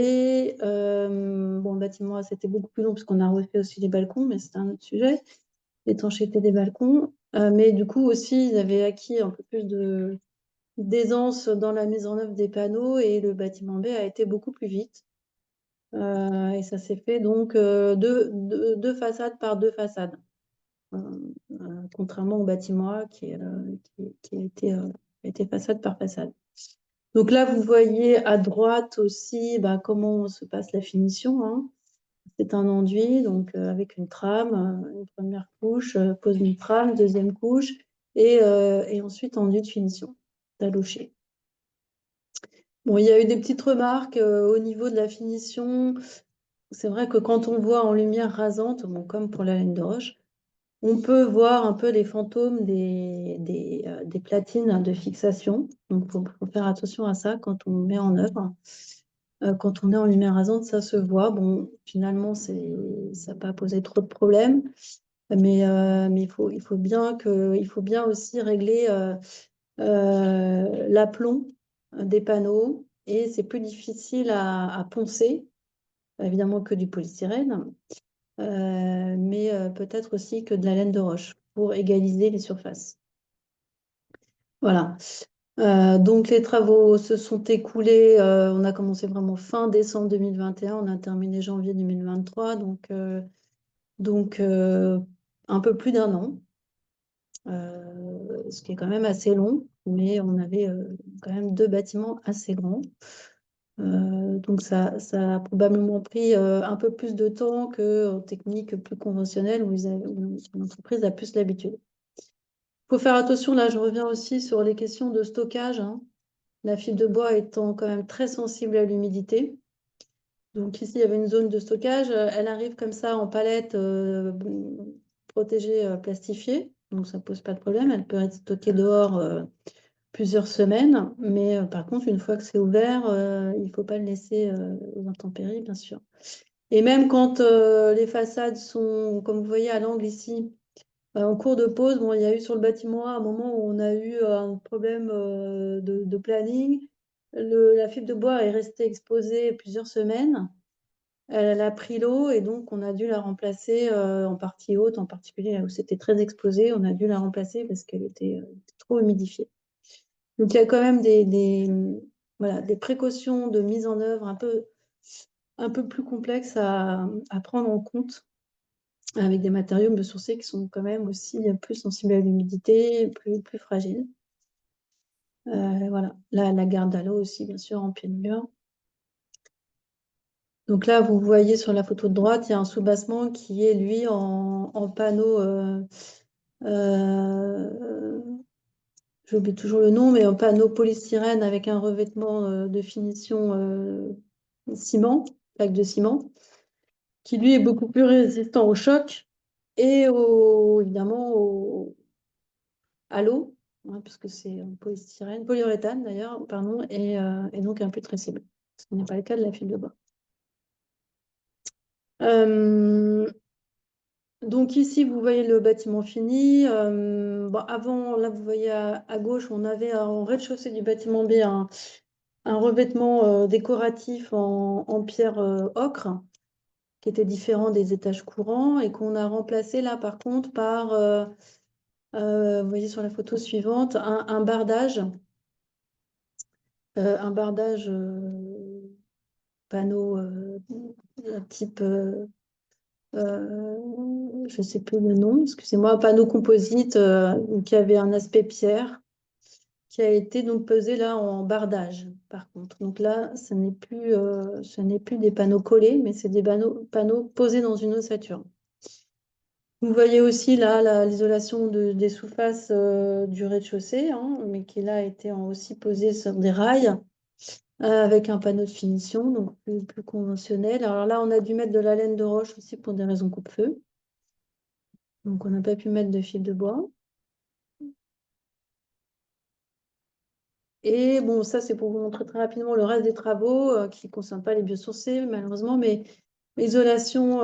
Bon, le bâtiment A, c'était beaucoup plus long puisqu'on a refait aussi les balcons, mais c'est un autre sujet, l'étanchéité des balcons. Mais du coup aussi, ils avaient acquis un peu plus d'aisance dans la mise en œuvre des panneaux et le bâtiment B a été beaucoup plus vite. Et ça s'est fait donc deux façades par deux façades. Contrairement au bâtiment A qui a été façade par façade. Donc là, vous voyez à droite aussi comment se passe la finition, hein. C'est un enduit, donc avec une trame, une première couche, pose une trame, deuxième couche, et ensuite enduit de finition, taloché. Bon, il y a eu des petites remarques au niveau de la finition. C'est vrai que quand on voit en lumière rasante, bon, comme pour la laine de roche, on peut voir un peu les fantômes des platines de fixation. Donc, il faut faire attention à ça quand on met en œuvre. Quand on est en lumière rasante, ça se voit. Bon, finalement, ça n'a pas posé trop de problèmes. Mais il faut bien aussi régler l'aplomb des panneaux. Et c'est plus difficile à poncer, évidemment, que du polystyrène. Mais peut-être aussi que de la laine de roche pour égaliser les surfaces. Voilà. Donc les travaux se sont écoulés. On a commencé vraiment fin décembre 2021. On a terminé janvier 2023. Donc un peu plus d'un an. Ce qui est quand même assez long. Mais on avait quand même 2 bâtiments assez grands. Donc ça a probablement pris un peu plus de temps qu'en technique plus conventionnelle où l'entreprise a plus l'habitude. Il faut faire attention, là je reviens aussi sur les questions de stockage, hein. La fibre de bois étant quand même très sensible à l'humidité. Donc ici il y avait une zone de stockage, elle arrive comme ça en palette protégée plastifiée, donc ça ne pose pas de problème, elle peut être stockée dehors plusieurs semaines, mais par contre, une fois que c'est ouvert, il ne faut pas le laisser aux intempéries, bien sûr. Et même quand les façades sont, comme vous voyez à l'angle ici, en cours de pause, bon, il y a eu sur le bâtiment A un moment où on a eu un problème de planning. La fibre de bois est restée exposée plusieurs semaines. Elle a pris l'eau et donc on a dû la remplacer en partie haute, en particulier là où c'était très exposé. On a dû la remplacer parce qu'elle était trop humidifiée. Donc, il y a quand même voilà, des précautions de mise en œuvre un peu plus complexes à prendre en compte avec des matériaux biosourcés qui sont quand même aussi plus sensibles à l'humidité, plus fragiles. Voilà, la garde à l'eau aussi, bien sûr, en plein mur. Donc là, vous voyez sur la photo de droite, il y a un soubassement qui est, lui, en panneau j'oublie toujours le nom, mais un panneau polystyrène avec un revêtement de finition ciment, plaque de ciment, qui lui est beaucoup plus résistant au choc et évidemment à l'eau, hein, parce que c'est un polystyrène, polyuréthane d'ailleurs, pardon, et donc un peu traçable, ce qui n'est pas le cas de la fibre de bois. Donc ici, vous voyez le bâtiment fini. Avant, là, vous voyez à gauche, on avait en rez-de-chaussée du bâtiment B un revêtement décoratif en pierre ocre, qui était différent des étages courants et qu'on a remplacé là, par contre, par, vous voyez sur la photo suivante, un bardage panneau type... je ne sais plus le nom, excusez-moi, un panneau composite qui avait un aspect pierre, qui a été donc pesé là en bardage, par contre. Donc là, ce n'est plus des panneaux collés, mais c'est des panneaux posés dans une ossature. Vous voyez aussi là l'isolation des sous-faces du rez-de-chaussée, hein, mais qui là a été aussi posée sur des rails avec un panneau de finition, donc plus conventionnel. Alors là, on a dû mettre de la laine de roche aussi pour des raisons coupe-feu. Donc on n'a pas pu mettre de fil de bois. Et bon, ça c'est pour vous montrer très rapidement le reste des travaux qui ne concernent pas les biosourcés malheureusement, mais isolation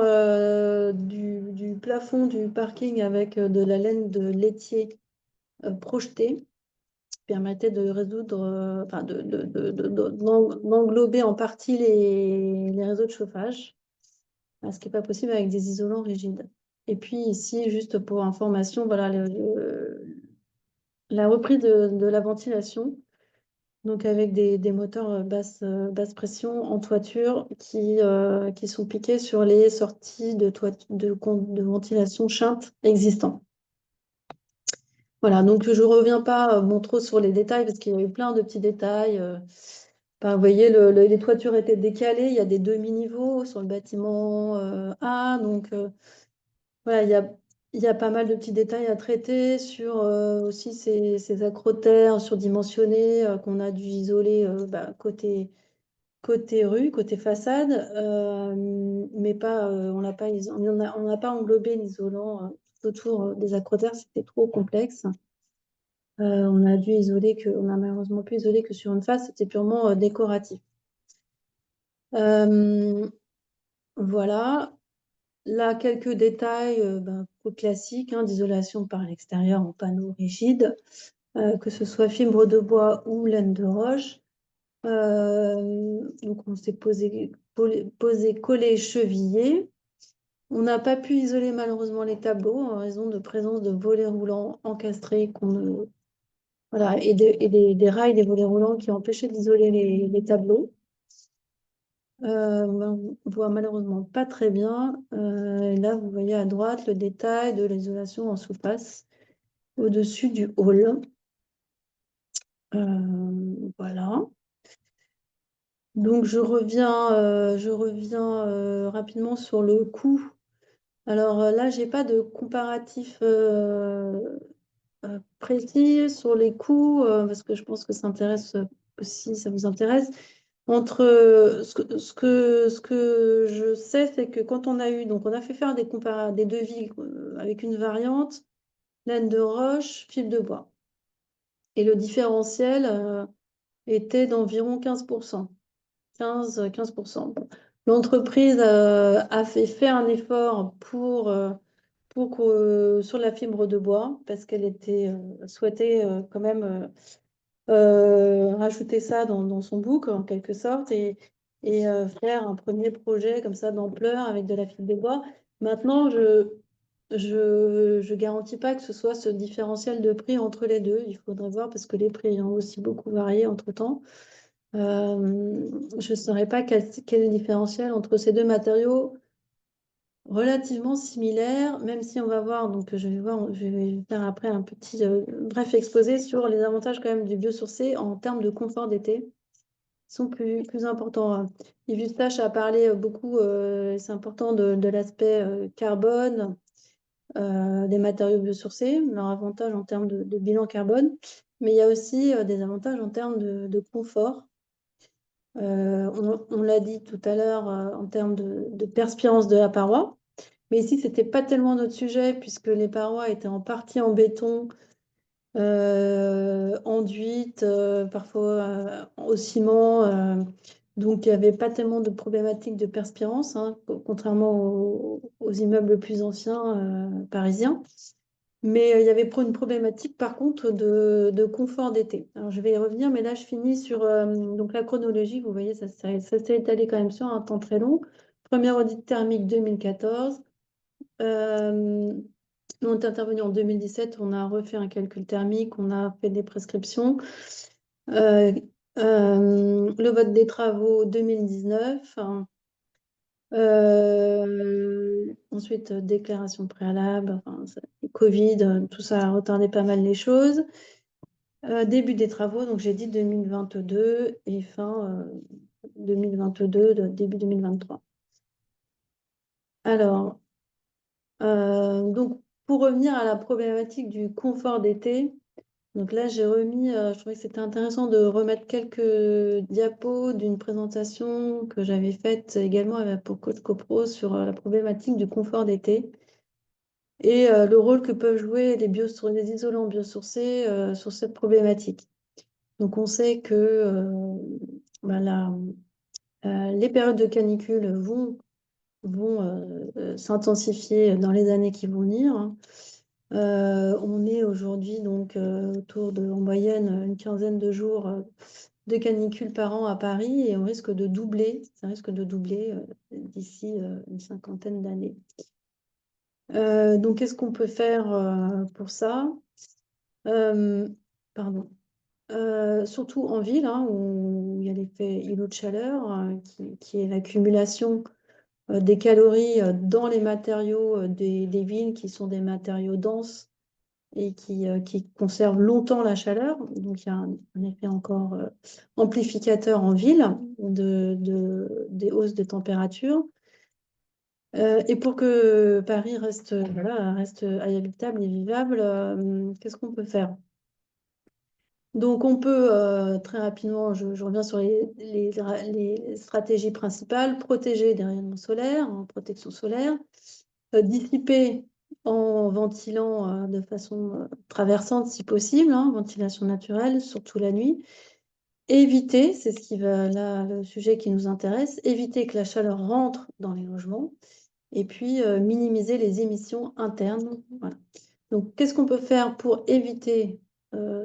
du plafond du parking avec de la laine de laitier projetée permettait de résoudre, enfin d'englober en partie les réseaux de chauffage, ce qui n'est pas possible avec des isolants rigides. Et puis ici, juste pour information, voilà la reprise de la ventilation. donc avec des moteurs basse pression en toiture qui sont piqués sur les sorties de ventilation Chint existants. Voilà, donc je ne reviens pas trop sur les détails parce qu'il y a eu plein de petits détails. Vous voyez, les toitures étaient décalées, il y a des demi-niveaux sur le bâtiment A, donc voilà, il y a pas mal de petits détails à traiter sur aussi ces acrotères surdimensionnés qu'on a dû isoler côté rue, côté façade, mais pas, on n'a pas englobé l'isolant tout autour des acrotères, c'était trop complexe. On a malheureusement pu isoler que sur une face, c'était purement décoratif. Voilà. Là, quelques détails classiques d'isolation par l'extérieur en panneaux rigides, que ce soit fibre de bois ou laine de roche. Donc, on s'est posé, collé, chevillé. On n'a pas pu isoler malheureusement les tableaux en raison de présence de volets roulants encastrés voilà, et des rails des volets roulants qui empêchaient d'isoler les tableaux. On voit malheureusement pas très bien. Là, vous voyez à droite le détail de l'isolation en sous-face au-dessus du hall. Voilà. Donc, je reviens rapidement sur le coût. Alors là, j'ai pas de comparatif précis sur les coûts parce que je pense que ça intéresse aussi, ça vous intéresse. Entre ce que je sais, c'est que quand on a fait faire des devis avec une variante, laine de roche, fil de bois. Et le différentiel était d'environ 15%. 15%. L'entreprise a fait un effort sur la fibre de bois parce qu'elle souhaitait quand même rajouter ça dans son book en quelque sorte et faire un premier projet comme ça d'ampleur avec de la fibre de bois. Maintenant, je garantis pas que ce soit ce différentiel de prix entre les deux. Il faudrait voir parce que les prix ont aussi beaucoup varié entre-temps. Je ne saurais pas quel est le différentiel entre ces deux matériaux relativement similaires, même si on va voir, donc je vais faire après un petit bref exposé sur les avantages quand même du biosourcé en termes de confort d'été. Ils sont plus importants. Yves Eustache a parlé beaucoup, c'est important de l'aspect carbone des matériaux biosourcés, leur avantage en termes de bilan carbone, mais il y a aussi des avantages en termes de confort. On l'a dit tout à l'heure en termes de perspirance de la paroi. Mais ici, ce n'était pas tellement notre sujet puisque les parois étaient en partie en béton, enduites, parfois au ciment. Donc, il n'y avait pas tellement de problématiques de perspirance, contrairement aux immeubles plus anciens parisiens. Mais il y avait une problématique, par contre, de confort d'été. Alors, je vais y revenir, mais là, je finis sur donc la chronologie. Vous voyez, ça s'est étalé quand même sur un temps très long. Premier audit thermique 2014. On est intervenu en 2017, on a refait un calcul thermique, on a fait des prescriptions. Le vote des travaux 2019. Ensuite, déclaration préalable, Covid, tout ça a retardé pas mal les choses. Début des travaux, donc j'ai dit 2022 et fin 2022, début 2023. Alors, donc pour revenir à la problématique du confort d'été, donc là j'ai remis, je trouvais que c'était intéressant de remettre quelques diapos d'une présentation que j'avais faite également pour Coach CoPro sur la problématique du confort d'été et le rôle que peuvent jouer les isolants biosourcés sur cette problématique. Donc on sait que les périodes de canicule vont s'intensifier dans les années qui vont venir. On est aujourd'hui donc autour en moyenne une quinzaine de jours de canicule par an à Paris et ça risque de doubler d'ici une cinquantaine d'années. Donc, qu'est-ce qu'on peut faire pour ça? Pardon. Sur surtout en ville, hein, où il y a l'effet îlot de chaleur, qui est l'accumulation des calories dans les matériaux des villes qui sont des matériaux denses et qui conservent longtemps la chaleur. Donc il y a un effet encore amplificateur en ville des hausses de température. Et pour que Paris reste, voilà, reste habitable et vivable, qu'est-ce qu'on peut faire? Donc, on peut très rapidement, je reviens sur les stratégies principales, protéger des rayonnements solaires, en protection solaire, dissiper en ventilant de façon traversante si possible, hein, ventilation naturelle, surtout la nuit. Éviter, c'est ce qui va là, le sujet qui nous intéresse, éviter que la chaleur rentre dans les logements et puis minimiser les émissions internes. Voilà. Donc, qu'est-ce qu'on peut faire pour éviter,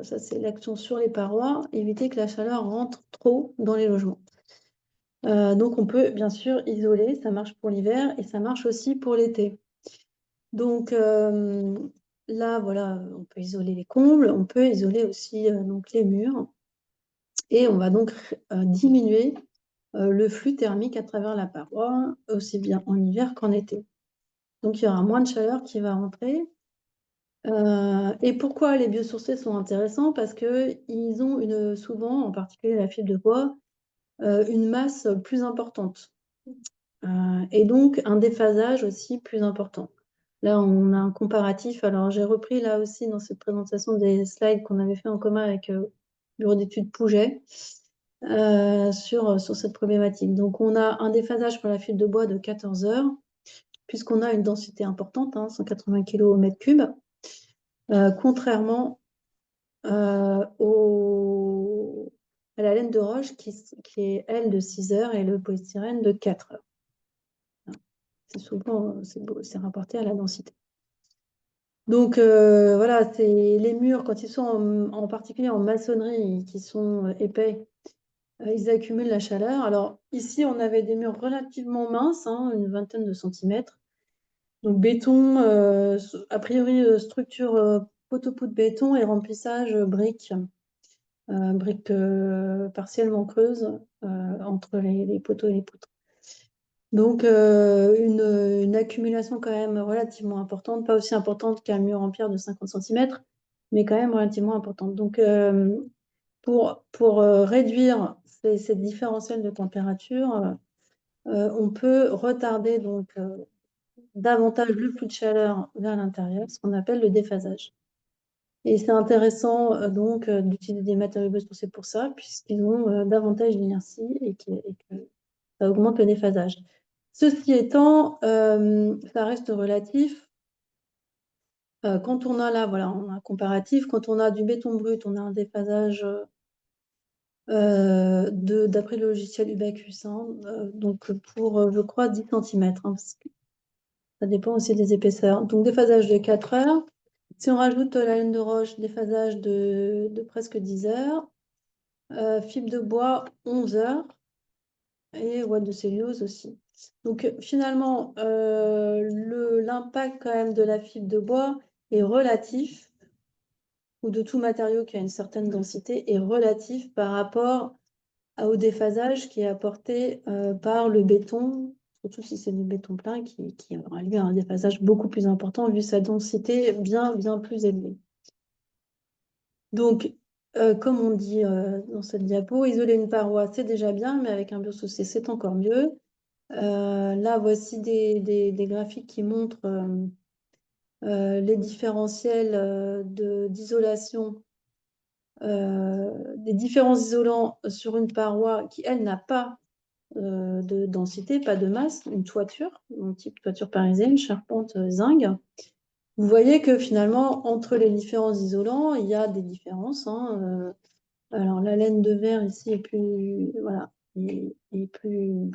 ça c'est l'action sur les parois, éviter que la chaleur rentre trop dans les logements. Donc, on peut bien sûr isoler, ça marche pour l'hiver et ça marche aussi pour l'été. Donc, là, voilà, on peut isoler les combles, on peut isoler aussi donc les murs et on va donc diminuer le flux thermique à travers la paroi, aussi bien en hiver qu'en été. Donc, il y aura moins de chaleur qui va rentrer. Et pourquoi les biosourcés sont intéressants? Parce qu'ils ont souvent, en particulier la fibre de bois, une masse plus importante. Et donc un déphasage aussi plus important. Là, on a un comparatif. Alors, j'ai repris là aussi dans cette présentation des slides qu'on avait fait en commun avec le bureau d'études Pouget sur cette problématique. Donc, on a un déphasage pour la fibre de bois de 14 heures, puisqu'on a une densité importante, 180 kg au mètre cube. Contrairement à la laine de roche qui est, elle, de 6 heures et le polystyrène de 4 heures. C'est souvent c'est rapporté à la densité. Donc, voilà, les murs, quand ils sont en particulier en maçonnerie, qui sont épais, ils accumulent la chaleur. Alors, ici, on avait des murs relativement minces, une vingtaine de centimètres. Donc, béton, a priori, structure poteau-poutre béton et remplissage briques. Briques partiellement creuses entre les poteaux et les poutres. Donc, une accumulation quand même relativement importante, pas aussi importante qu'un mur en pierre de 50 cm, mais quand même relativement importante. Donc, pour réduire ces différentiels de température, on peut retarder donc davantage le flux de chaleur vers l'intérieur, ce qu'on appelle le déphasage. Et c'est intéressant donc d'utiliser des matériaux biosourcés pour ça, puisqu'ils ont davantage d'inertie et que ça augmente le déphasage. Ceci étant, ça reste relatif. Quand on a là, voilà, on a un comparatif. Quand on a du béton brut, on a un déphasage d'après le logiciel Ubacus, donc pour, je crois, 10 cm, parce que ça dépend aussi des épaisseurs. Donc, déphasage de 4 heures. Si on rajoute la laine de roche, déphasage de presque 10 heures. Fibre de bois, 11 heures. Et ouate de cellulose aussi. Donc, finalement, l'impact quand même de la fibre de bois est relatif, ou de tout matériau qui a une certaine densité, est relatif par rapport au déphasage qui est apporté par le béton, surtout si c'est du béton plein, qui aura lui un déphasage beaucoup plus important vu sa densité bien plus élevée. Donc, comme on dit dans cette diapo, isoler une paroi, c'est déjà bien, mais avec un biosourcé, c'est encore mieux. Là, voici des graphiques qui montrent les différentiels d'isolation, des différents isolants sur une paroi qui, elle, n'a pas de densité, pas de masse, une toiture, un type toiture parisienne, charpente, zinc. Vous voyez que finalement, entre les différents isolants, il y a des différences. Alors, la laine de verre ici est plus, voilà, est plus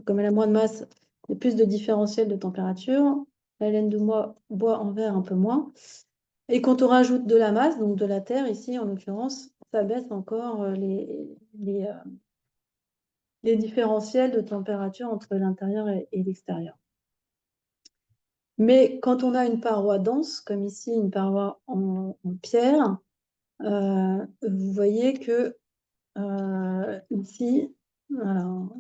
comme elle a moins de masse, il y a plus de différentiel de température. La laine de bois en verre un peu moins. Et quand on rajoute de la masse, donc de la terre ici en l'occurrence, ça baisse encore les différentiels de température entre l'intérieur et l'extérieur. Mais quand on a une paroi dense, comme ici une paroi en pierre, vous voyez que ici, alors,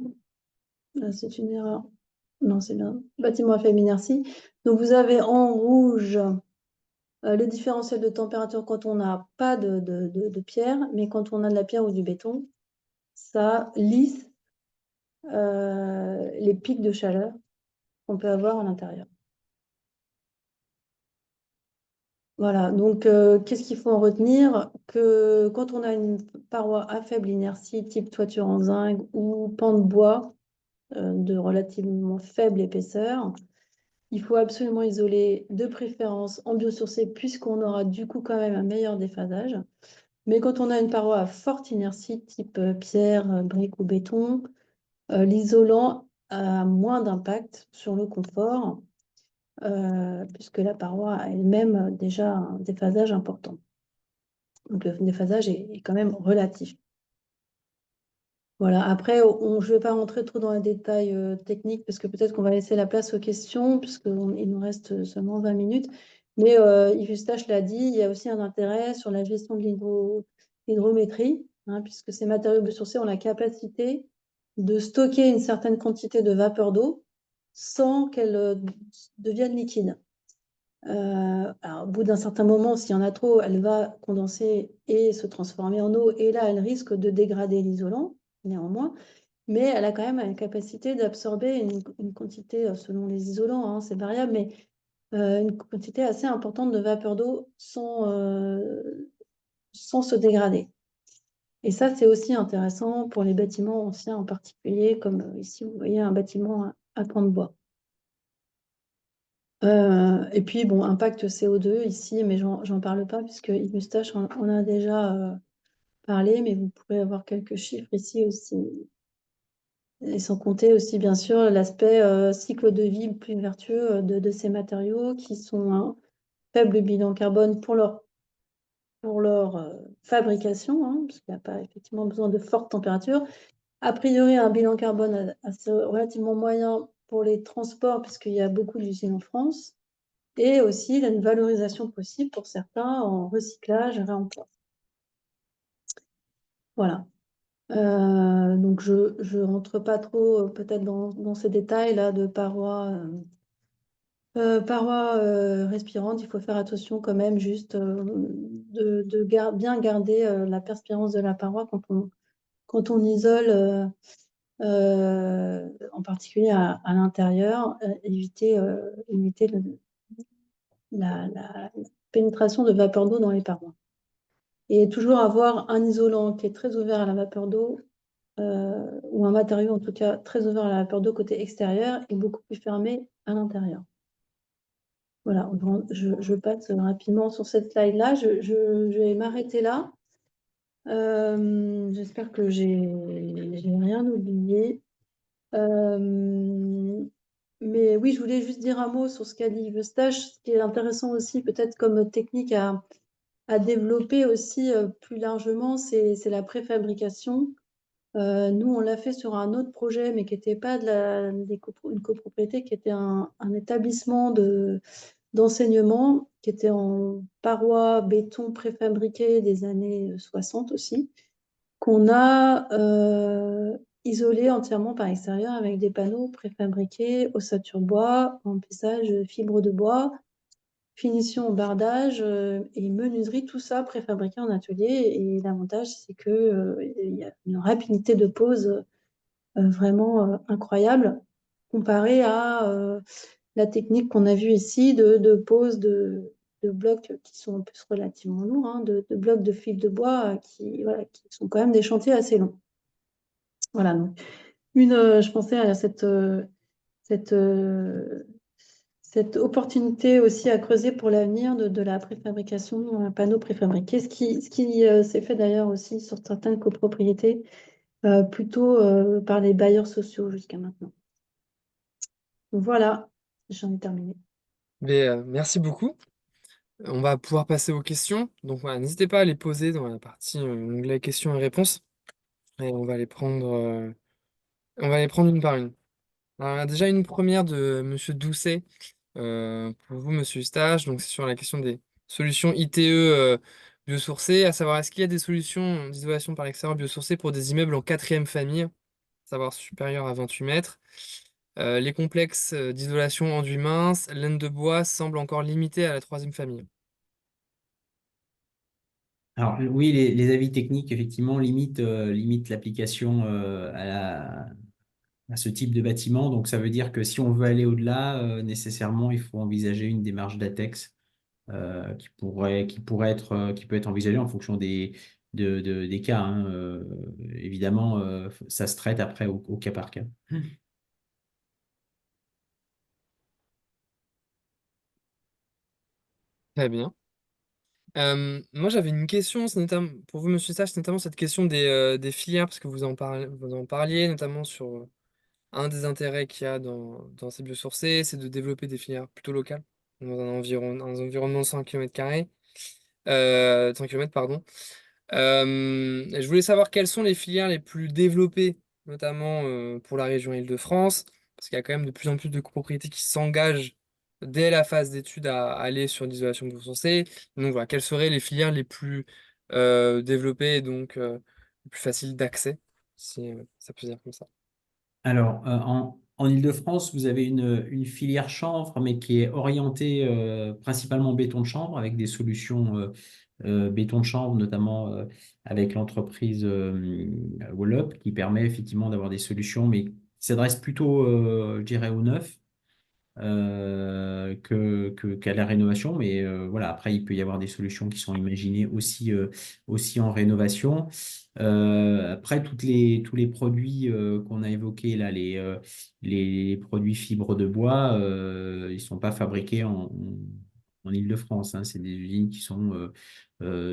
là, c'est une erreur. Non, c'est bien. Bâtiment à faible inertie. Donc, vous avez en rouge le différentiel de température quand on n'a pas de pierre, mais quand on a de la pierre ou du béton, ça lisse les pics de chaleur qu'on peut avoir à l'intérieur. Voilà, donc qu'est-ce qu'il faut en retenir? Que quand on a une paroi à faible inertie, type toiture en zinc ou pan de bois de relativement faible épaisseur, il faut absolument isoler de préférence en biosourcé puisqu'on aura du coup quand même un meilleur déphasage. Mais quand on a une paroi à forte inertie, type pierre, brique ou béton, l'isolant a moins d'impact sur le confort, puisque la paroi a elle-même déjà un déphasage important. Donc le déphasage est quand même relatif. Voilà, après, je ne vais pas rentrer trop dans les détails techniques parce que peut-être qu'on va laisser la place aux questions puisqu'il nous reste seulement 20 minutes. Mais Yves Eustache l'a dit, il y a aussi un intérêt sur la gestion de l'hydrométrie, hein, puisque ces matériaux biosourcés ont la capacité de stocker une certaine quantité de vapeur d'eau sans qu'elle devienne liquide. Alors, au bout d'un certain moment, s'il y en a trop, elle va condenser et se transformer en eau. Et là, elle risque de dégrader l'isolant, néanmoins. Mais elle a quand même la capacité d'absorber une quantité, selon les isolants, hein, c'est variable, mais une quantité assez importante de vapeur d'eau sans se dégrader. Et ça, c'est aussi intéressant pour les bâtiments anciens en particulier, comme ici, vous voyez un bâtiment à pan de bois. Et puis, bon, impact CO2 ici, mais j'en parle pas puisque Yves Eustache en a déjà parlé, mais vous pourrez avoir quelques chiffres ici aussi. Et sans compter aussi, bien sûr, l'aspect cycle de vie plus vertueux de ces matériaux qui sont un faible bilan carbone pour leur fabrication, hein, parce qu'il n'y a pas effectivement besoin de fortes températures. A priori, un bilan carbone assez relativement moyen pour les transports, puisqu'il y a beaucoup d'usines en France. Et aussi, il y a une valorisation possible pour certains en recyclage et réemploi. Voilà. Donc, je ne rentre pas trop peut-être dans ces détails-là de parois respirantes. Il faut faire attention quand même juste bien garder la perspirance de la paroi quand on isole, en particulier à l'intérieur, éviter la pénétration de vapeur d'eau dans les parois. Et toujours avoir un isolant qui est très ouvert à la vapeur d'eau, ou un matériau en tout cas très ouvert à la vapeur d'eau côté extérieur et beaucoup plus fermé à l'intérieur. Voilà, je passe rapidement sur cette slide-là. Je vais m'arrêter là. J'espère que j'ai rien oublié. Mais oui, je voulais juste dire un mot sur ce qu'a dit Yves Eustache. Ce qui est intéressant aussi, peut-être comme technique à développer aussi plus largement, c'est la préfabrication. Nous, on l'a fait sur un autre projet, mais qui n'était pas une copropriété, qui était un établissement d'enseignement, qui était en parois béton préfabriqué des années 60 aussi, qu'on a isolé entièrement par extérieur avec des panneaux préfabriqués, ossature bois, remplissage fibre de bois, finition au bardage et menuiserie, tout ça préfabriqué en atelier. Et l'avantage, c'est qu'il y a une rapidité de pose vraiment incroyable comparé à la technique qu'on a vue ici de pose de blocs qui sont en plus relativement lourds, hein, de blocs de fil de bois voilà, qui sont quand même des chantiers assez longs. Voilà, donc je pensais à cette opportunité aussi à creuser pour l'avenir de la préfabrication, un panneau préfabriqué, ce qui s'est fait d'ailleurs aussi sur certaines copropriétés, plutôt par les bailleurs sociaux jusqu'à maintenant. Voilà, j'en ai terminé. Mais, merci beaucoup. On va pouvoir passer aux questions. Donc voilà, n'hésitez pas à les poser dans la partie onglet questions et réponses. Et on va les prendre une par une. Alors, il y a déjà une première de Monsieur Doucet pour vous, Monsieur Eustache. Donc c'est sur la question des solutions ITE biosourcés, à savoir est-ce qu'il y a des solutions d'isolation par l'extérieur biosourcées pour des immeubles en quatrième famille, à savoir supérieur à 28 mètres. Les complexes d'isolation enduit mince, laine de bois semblent encore limités à la troisième famille. Alors oui, les avis techniques, effectivement, limitent l'application à ce type de bâtiment. Donc ça veut dire que si on veut aller au-delà, nécessairement, il faut envisager une démarche d'ATEX qui peut être envisagée en fonction des cas, hein. Évidemment, ça se traite après au cas par cas. Très bien. Moi, j'avais une question, c'est notamment, pour vous, Monsieur Sage, c'est notamment cette question des filières, parce que vous en parliez, notamment sur un des intérêts qu'il y a dans ces biosourcés, c'est de développer des filières plutôt locales, dans un environnement de 100 km², 100 km, pardon. Et je voulais savoir quelles sont les filières les plus développées, notamment pour la région Île-de-France, parce qu'il y a quand même de plus en plus de copropriétés qui s'engagent dès la phase d'études à aller sur l'isolation biosourcée. Donc voilà, quelles seraient les filières les plus développées et donc les plus faciles d'accès, si ça peut se dire comme ça. Alors, en Île-de-France, vous avez une filière chanvre, mais qui est orientée principalement béton de chanvre, avec des solutions béton de chanvre, notamment avec l'entreprise Wallop, qui permet effectivement d'avoir des solutions, mais qui s'adresse plutôt, je dirais, au neuf qu'à la rénovation. Mais voilà, après, il peut y avoir des solutions qui sont imaginées aussi en rénovation. Après, tous les produits qu'on a évoqués, là, les produits fibres de bois, ils ne sont pas fabriqués en Île-de-France, hein. C'est des usines qui sont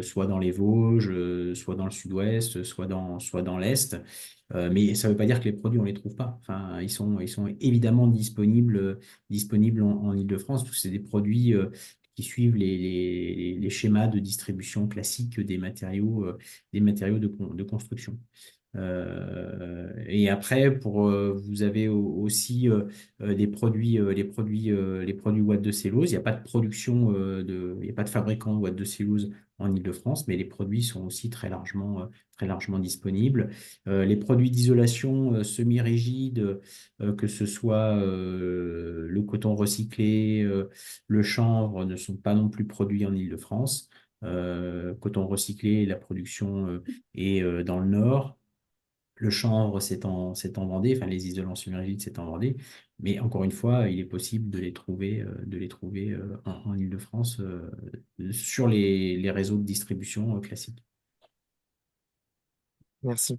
soit dans les Vosges, soit dans le sud-ouest, soit dans l'est. Mais ça ne veut pas dire que les produits, on ne les trouve pas. Enfin, ils sont évidemment disponibles en Île-de-France. C'est des produits qui suivent les schémas de distribution classiques des matériaux de construction. Et après, vous avez aussi les produits Watt de cellulose. Il n'y a pas de production il n'y a pas de fabricant Watt de cellulose en Île-de-France, mais les produits sont aussi très largement disponibles. Les produits d'isolation semi-rigides, que ce soit le coton recyclé, le chanvre, ne sont pas non plus produits en Île-de-France. Coton recyclé, la production est dans le nord. Le chanvre, c'est en Vendée, enfin les isolants semi-rigides, c'est en Vendée. Mais encore une fois, il est possible de les trouver en Île-de-France sur les réseaux de distribution classiques. Merci.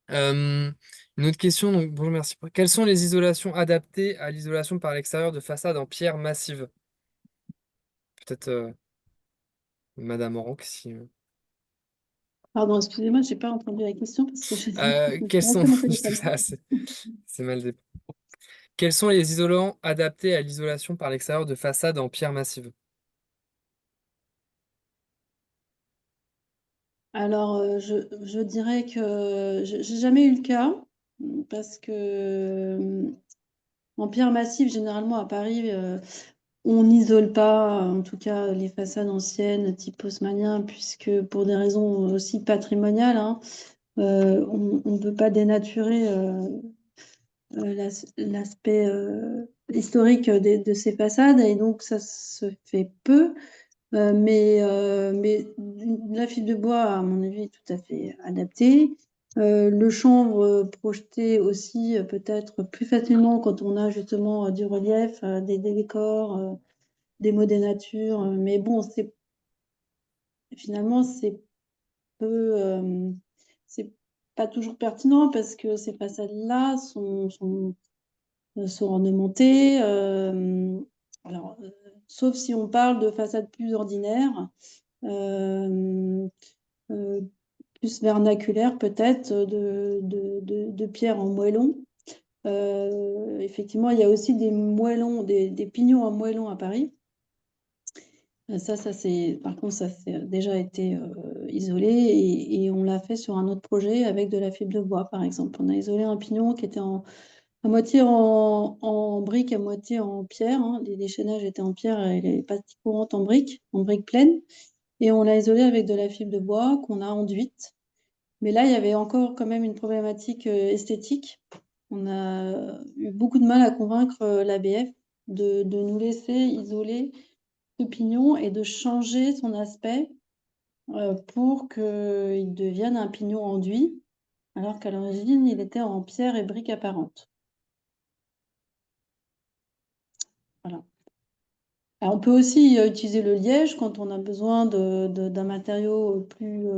Une autre question, donc bonjour, merci. Quelles sont les isolations adaptées à l'isolation par l'extérieur de façades en pierre massive? Peut-être Madame Oranque, si. Pardon, excusez-moi, j'ai pas entendu la question parce que je Quels sont suis mon tout téléphone. ça, c'est mal dé- Quels sont les isolants adaptés à l'isolation par l'extérieur de façades en pierre massive? Alors, je dirais que j'ai jamais eu le cas parce que en pierre massive, généralement à Paris, on n'isole pas, en tout cas les façades anciennes type haussmannien, puisque pour des raisons aussi patrimoniales, hein, on ne peut pas dénaturer l'aspect historique de ces façades, et donc ça se fait peu. Mais la fibre de bois, à mon avis, est tout à fait adaptée. Le chanvre projeté aussi, peut-être plus facilement quand on a justement du relief, des décors, des mots des natures. Mais bon, finalement, peu, c'est pas toujours pertinent parce que ces façades-là sont ornementées. Alors, sauf si on parle de façades plus ordinaires. Euh, euh, Plus vernaculaire peut-être, de pierre en moellon. Effectivement, il y a aussi des moellons, des pignons en moellon à Paris. Par contre, ça c'est déjà été isolé, et on l'a fait sur un autre projet avec de la fibre de bois, par exemple. On a isolé un pignon qui était à moitié en brique, à moitié en pierre, hein. Les chaînages étaient en pierre et les parties courantes en brique pleine. et on l'a isolé avec de la fibre de bois qu'on a enduite. Mais là, il y avait encore quand même une problématique esthétique. On a eu beaucoup de mal à convaincre l'ABF de nous laisser isoler ce pignon et de changer son aspect pour qu'il devienne un pignon enduit, alors qu'à l'origine, il était en pierre et briques apparentes. Voilà. Alors, on peut aussi utiliser le liège quand on a besoin d'un matériau plus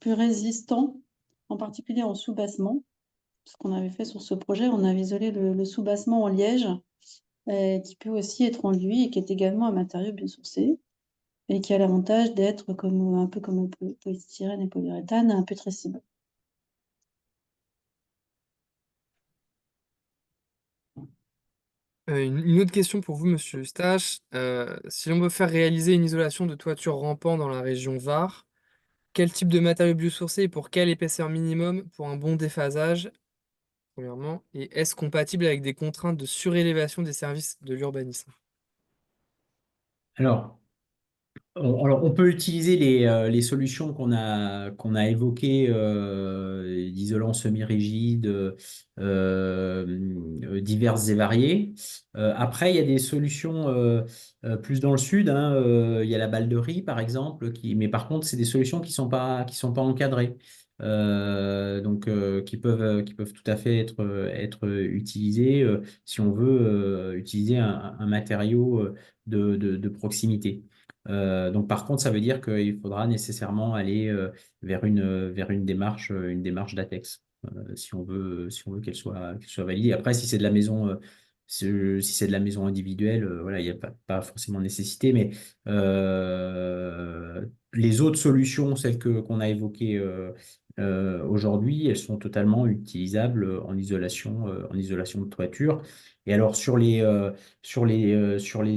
résistant, en particulier en soubassement. Ce qu'on avait fait sur ce projet, on avait isolé le soubassement en liège, qui peut aussi être enduit et qui est également un matériau biosourcé et qui a l'avantage d'être un peu comme le polystyrène et polyuréthane, un peu tressible. Une autre question pour vous, monsieur Eustache. Si l'on veut faire réaliser une isolation de toiture rampant dans la région Var, quel type de matériau biosourcé et pour quelle épaisseur minimum pour un bon déphasage, premièrement, et est-ce compatible avec des contraintes de surélévation des services de l'urbanisme? Alors, on peut utiliser les solutions qu'on a évoquées, d'isolants semi-rigides, diverses et variées. Après, il y a des solutions plus dans le sud, hein, il y a la balle de riz, par exemple, mais par contre, c'est des solutions qui sont pas encadrées. Qui peuvent tout à fait être utilisées si on veut utiliser un matériau de proximité. Donc, par contre, ça veut dire qu'il faudra nécessairement aller vers une démarche d'ATEX, si on veut qu'elle soit validée. Après, si c'est de la maison, si c'est de la maison individuelle, voilà, il n'y a pas forcément nécessité, mais les autres solutions, celles qu'on a évoquées aujourd'hui, elles sont totalement utilisables en isolation de toiture. Et alors, sur les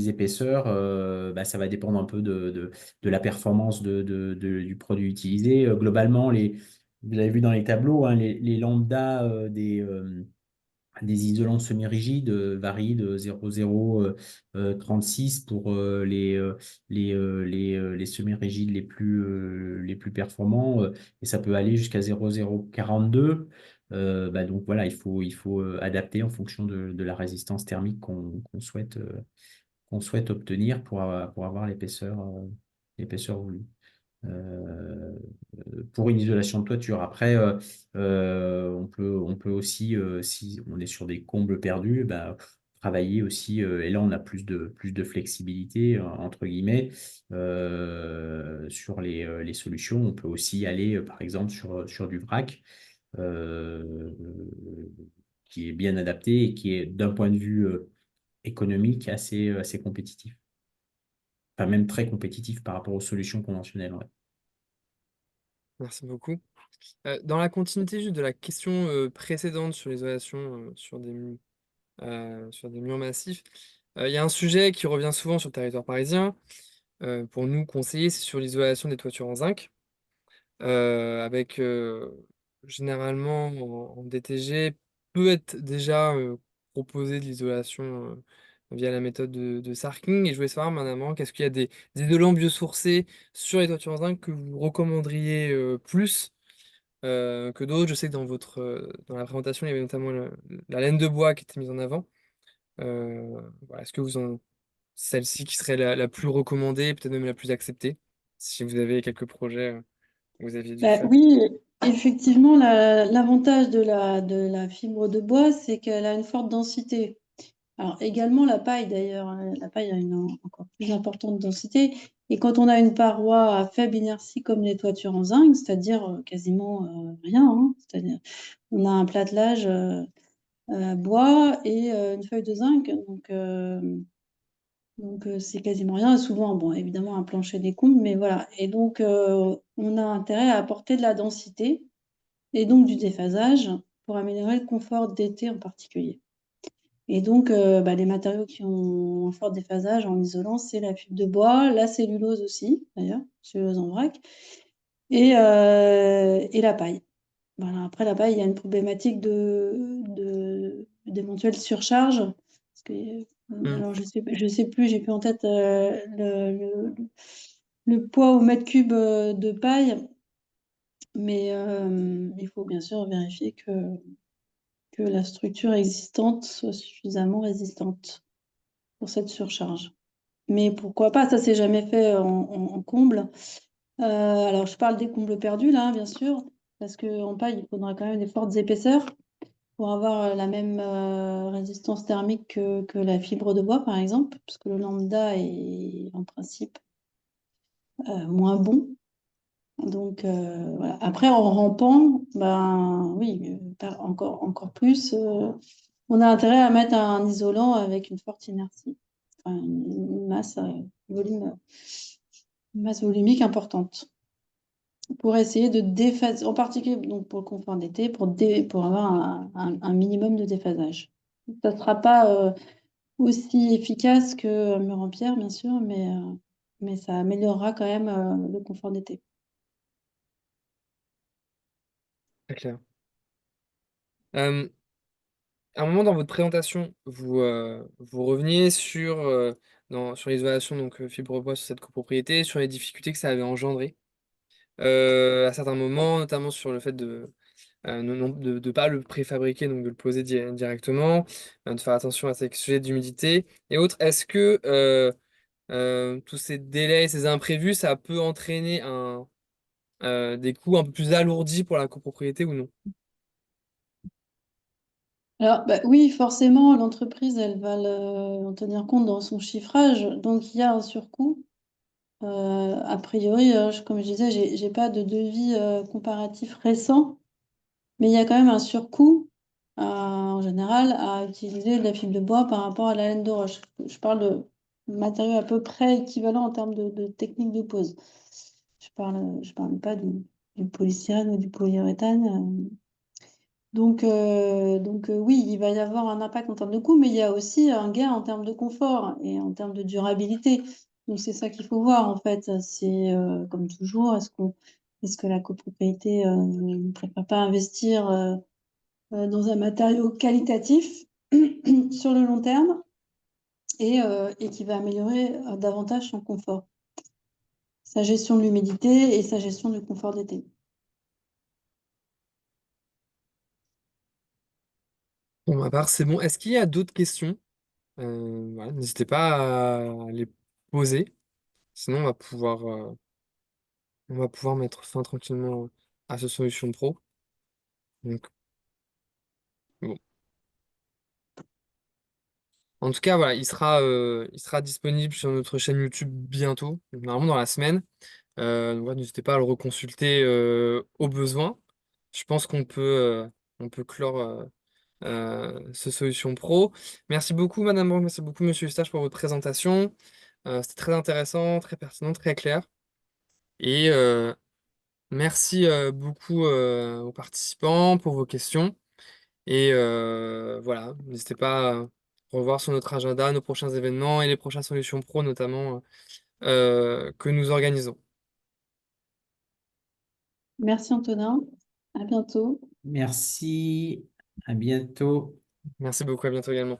épaisseurs, bah, ça va dépendre un peu de la performance du produit utilisé. Globalement, vous l'avez vu dans les tableaux, hein, les lambda des isolants semi-rigides varient de 0,036 pour les semi-rigides les plus performants, et ça peut aller jusqu'à 0,042. Bah donc voilà, il faut adapter en fonction de la résistance thermique qu'on souhaite obtenir pour avoir l'épaisseur voulue. Euh, pour une isolation de toiture. Après, on peut aussi, si on est sur des combles perdus, bah, travailler aussi, et là on a plus de flexibilité, entre guillemets, sur les solutions. On peut aussi aller, par exemple, sur du vrac, euh, qui est bien adapté et qui est, d'un point de vue économique, assez compétitif. Enfin, même très compétitif par rapport aux solutions conventionnelles. Ouais. Merci beaucoup. Dans la continuité juste de la question précédente sur l'isolation sur des murs massifs, il y a un sujet qui revient souvent sur le territoire parisien, pour nous conseiller, c'est sur l'isolation des toitures en zinc, avec généralement en DTG peut être déjà proposé de l'isolation via la méthode de Sarking. Et je voulais savoir, madame, qu'est-ce qu'il y a des isolants biosourcés sur les toitures en zinc que vous recommanderiez plus que d'autres? Je sais que dans la présentation, il y avait notamment la laine de bois qui était mise en avant. Voilà, est-ce que celle-ci qui serait la plus recommandée, peut-être même la plus acceptée, si vous avez quelques projets que vous aviez dû faire? Oui, effectivement, l'avantage de la fibre de bois, c'est qu'elle a une forte densité. Alors également la paille d'ailleurs, hein. La paille a une encore plus importante densité. Et quand on a une paroi à faible inertie comme les toitures en zinc, c'est-à-dire quasiment rien, hein, c'est-à-dire on a un platelage bois et une feuille de zinc, donc c'est quasiment rien. Souvent, bon, évidemment un plancher décombres, mais voilà. Et donc on a intérêt à apporter de la densité et donc du déphasage pour améliorer le confort d'été en particulier. Et donc, les matériaux qui ont un fort déphasage en isolant, c'est la fibre de bois, la cellulose aussi, d'ailleurs, cellulose en vrac, et la paille. Voilà. Après, la paille, il y a une problématique d'éventuelle surcharge. Parce que, Hmm. alors, je sais plus, j'ai plus en tête le poids au mètre cube de paille, mais il faut bien sûr vérifier que la structure existante soit suffisamment résistante pour cette surcharge. Mais pourquoi pas, ça s'est jamais fait en comble. Alors je parle des combles perdus là, bien sûr, parce qu'en paille, il faudra quand même des fortes épaisseurs pour avoir la même résistance thermique que la fibre de bois, par exemple, parce que le lambda est en principe moins bon. Donc voilà. Après, en rampant, ben oui, encore plus, on a intérêt à mettre un isolant avec une forte inertie, enfin, une masse, une masse volumique importante, pour essayer de déphaser, en particulier donc pour le confort d'été, pour avoir un minimum de déphasage. Ça ne sera pas aussi efficace qu'un mur en pierre, bien sûr, mais ça améliorera quand même le confort d'été. Très clair. À un moment dans votre présentation, vous reveniez sur l'isolation, donc fibre-bois sur cette copropriété, sur les difficultés que ça avait engendré. À certains moments, notamment sur le fait de pas le préfabriquer, donc de le poser directement, de faire attention à ces sujets d'humidité et autres. Est-ce que tous ces délais, ces imprévus, ça peut entraîner des coûts un peu plus alourdis pour la copropriété ou non? Alors, bah, oui, forcément, l'entreprise, elle va en tenir compte dans son chiffrage, donc il y a un surcoût. A priori, comme je disais, j'ai pas de devis comparatif récent, mais il y a quand même un surcoût en général à utiliser de la fibre de bois par rapport à la laine de roche. Je parle de matériaux à peu près équivalents en termes de technique de pose. Je parle pas du polystyrène ou du polyuréthane. Donc oui, il va y avoir un impact en termes de coût, mais il y a aussi un gain en termes de confort et en termes de durabilité. Donc c'est ça qu'il faut voir en fait. C'est comme toujours, est-ce que la copropriété ne préfère pas investir dans un matériau qualitatif sur le long terme et qui va améliorer davantage son confort, sa gestion de l'humidité et sa gestion du confort d'été. Pour ma part, c'est bon. Est-ce qu'il y a d'autres questions? Voilà, n'hésitez pas à les poser. Sinon, on va pouvoir mettre fin tranquillement à ce Solution Pro. Donc, bon. En tout cas, voilà, il sera disponible sur notre chaîne YouTube bientôt, normalement dans la semaine. Donc voilà, n'hésitez pas à le reconsulter au besoin. Je pense on peut clore ce Solution Pro. Merci beaucoup, Madame Banque, merci beaucoup, Monsieur Eustache, pour votre présentation. C'était très intéressant, très pertinent, très clair. Et merci beaucoup aux participants pour vos questions. Et voilà, n'hésitez pas à revoir sur notre agenda nos prochains événements et les prochaines solutions pro, notamment que nous organisons. Merci Antonin, à bientôt. Merci, à bientôt. Merci beaucoup, à bientôt également.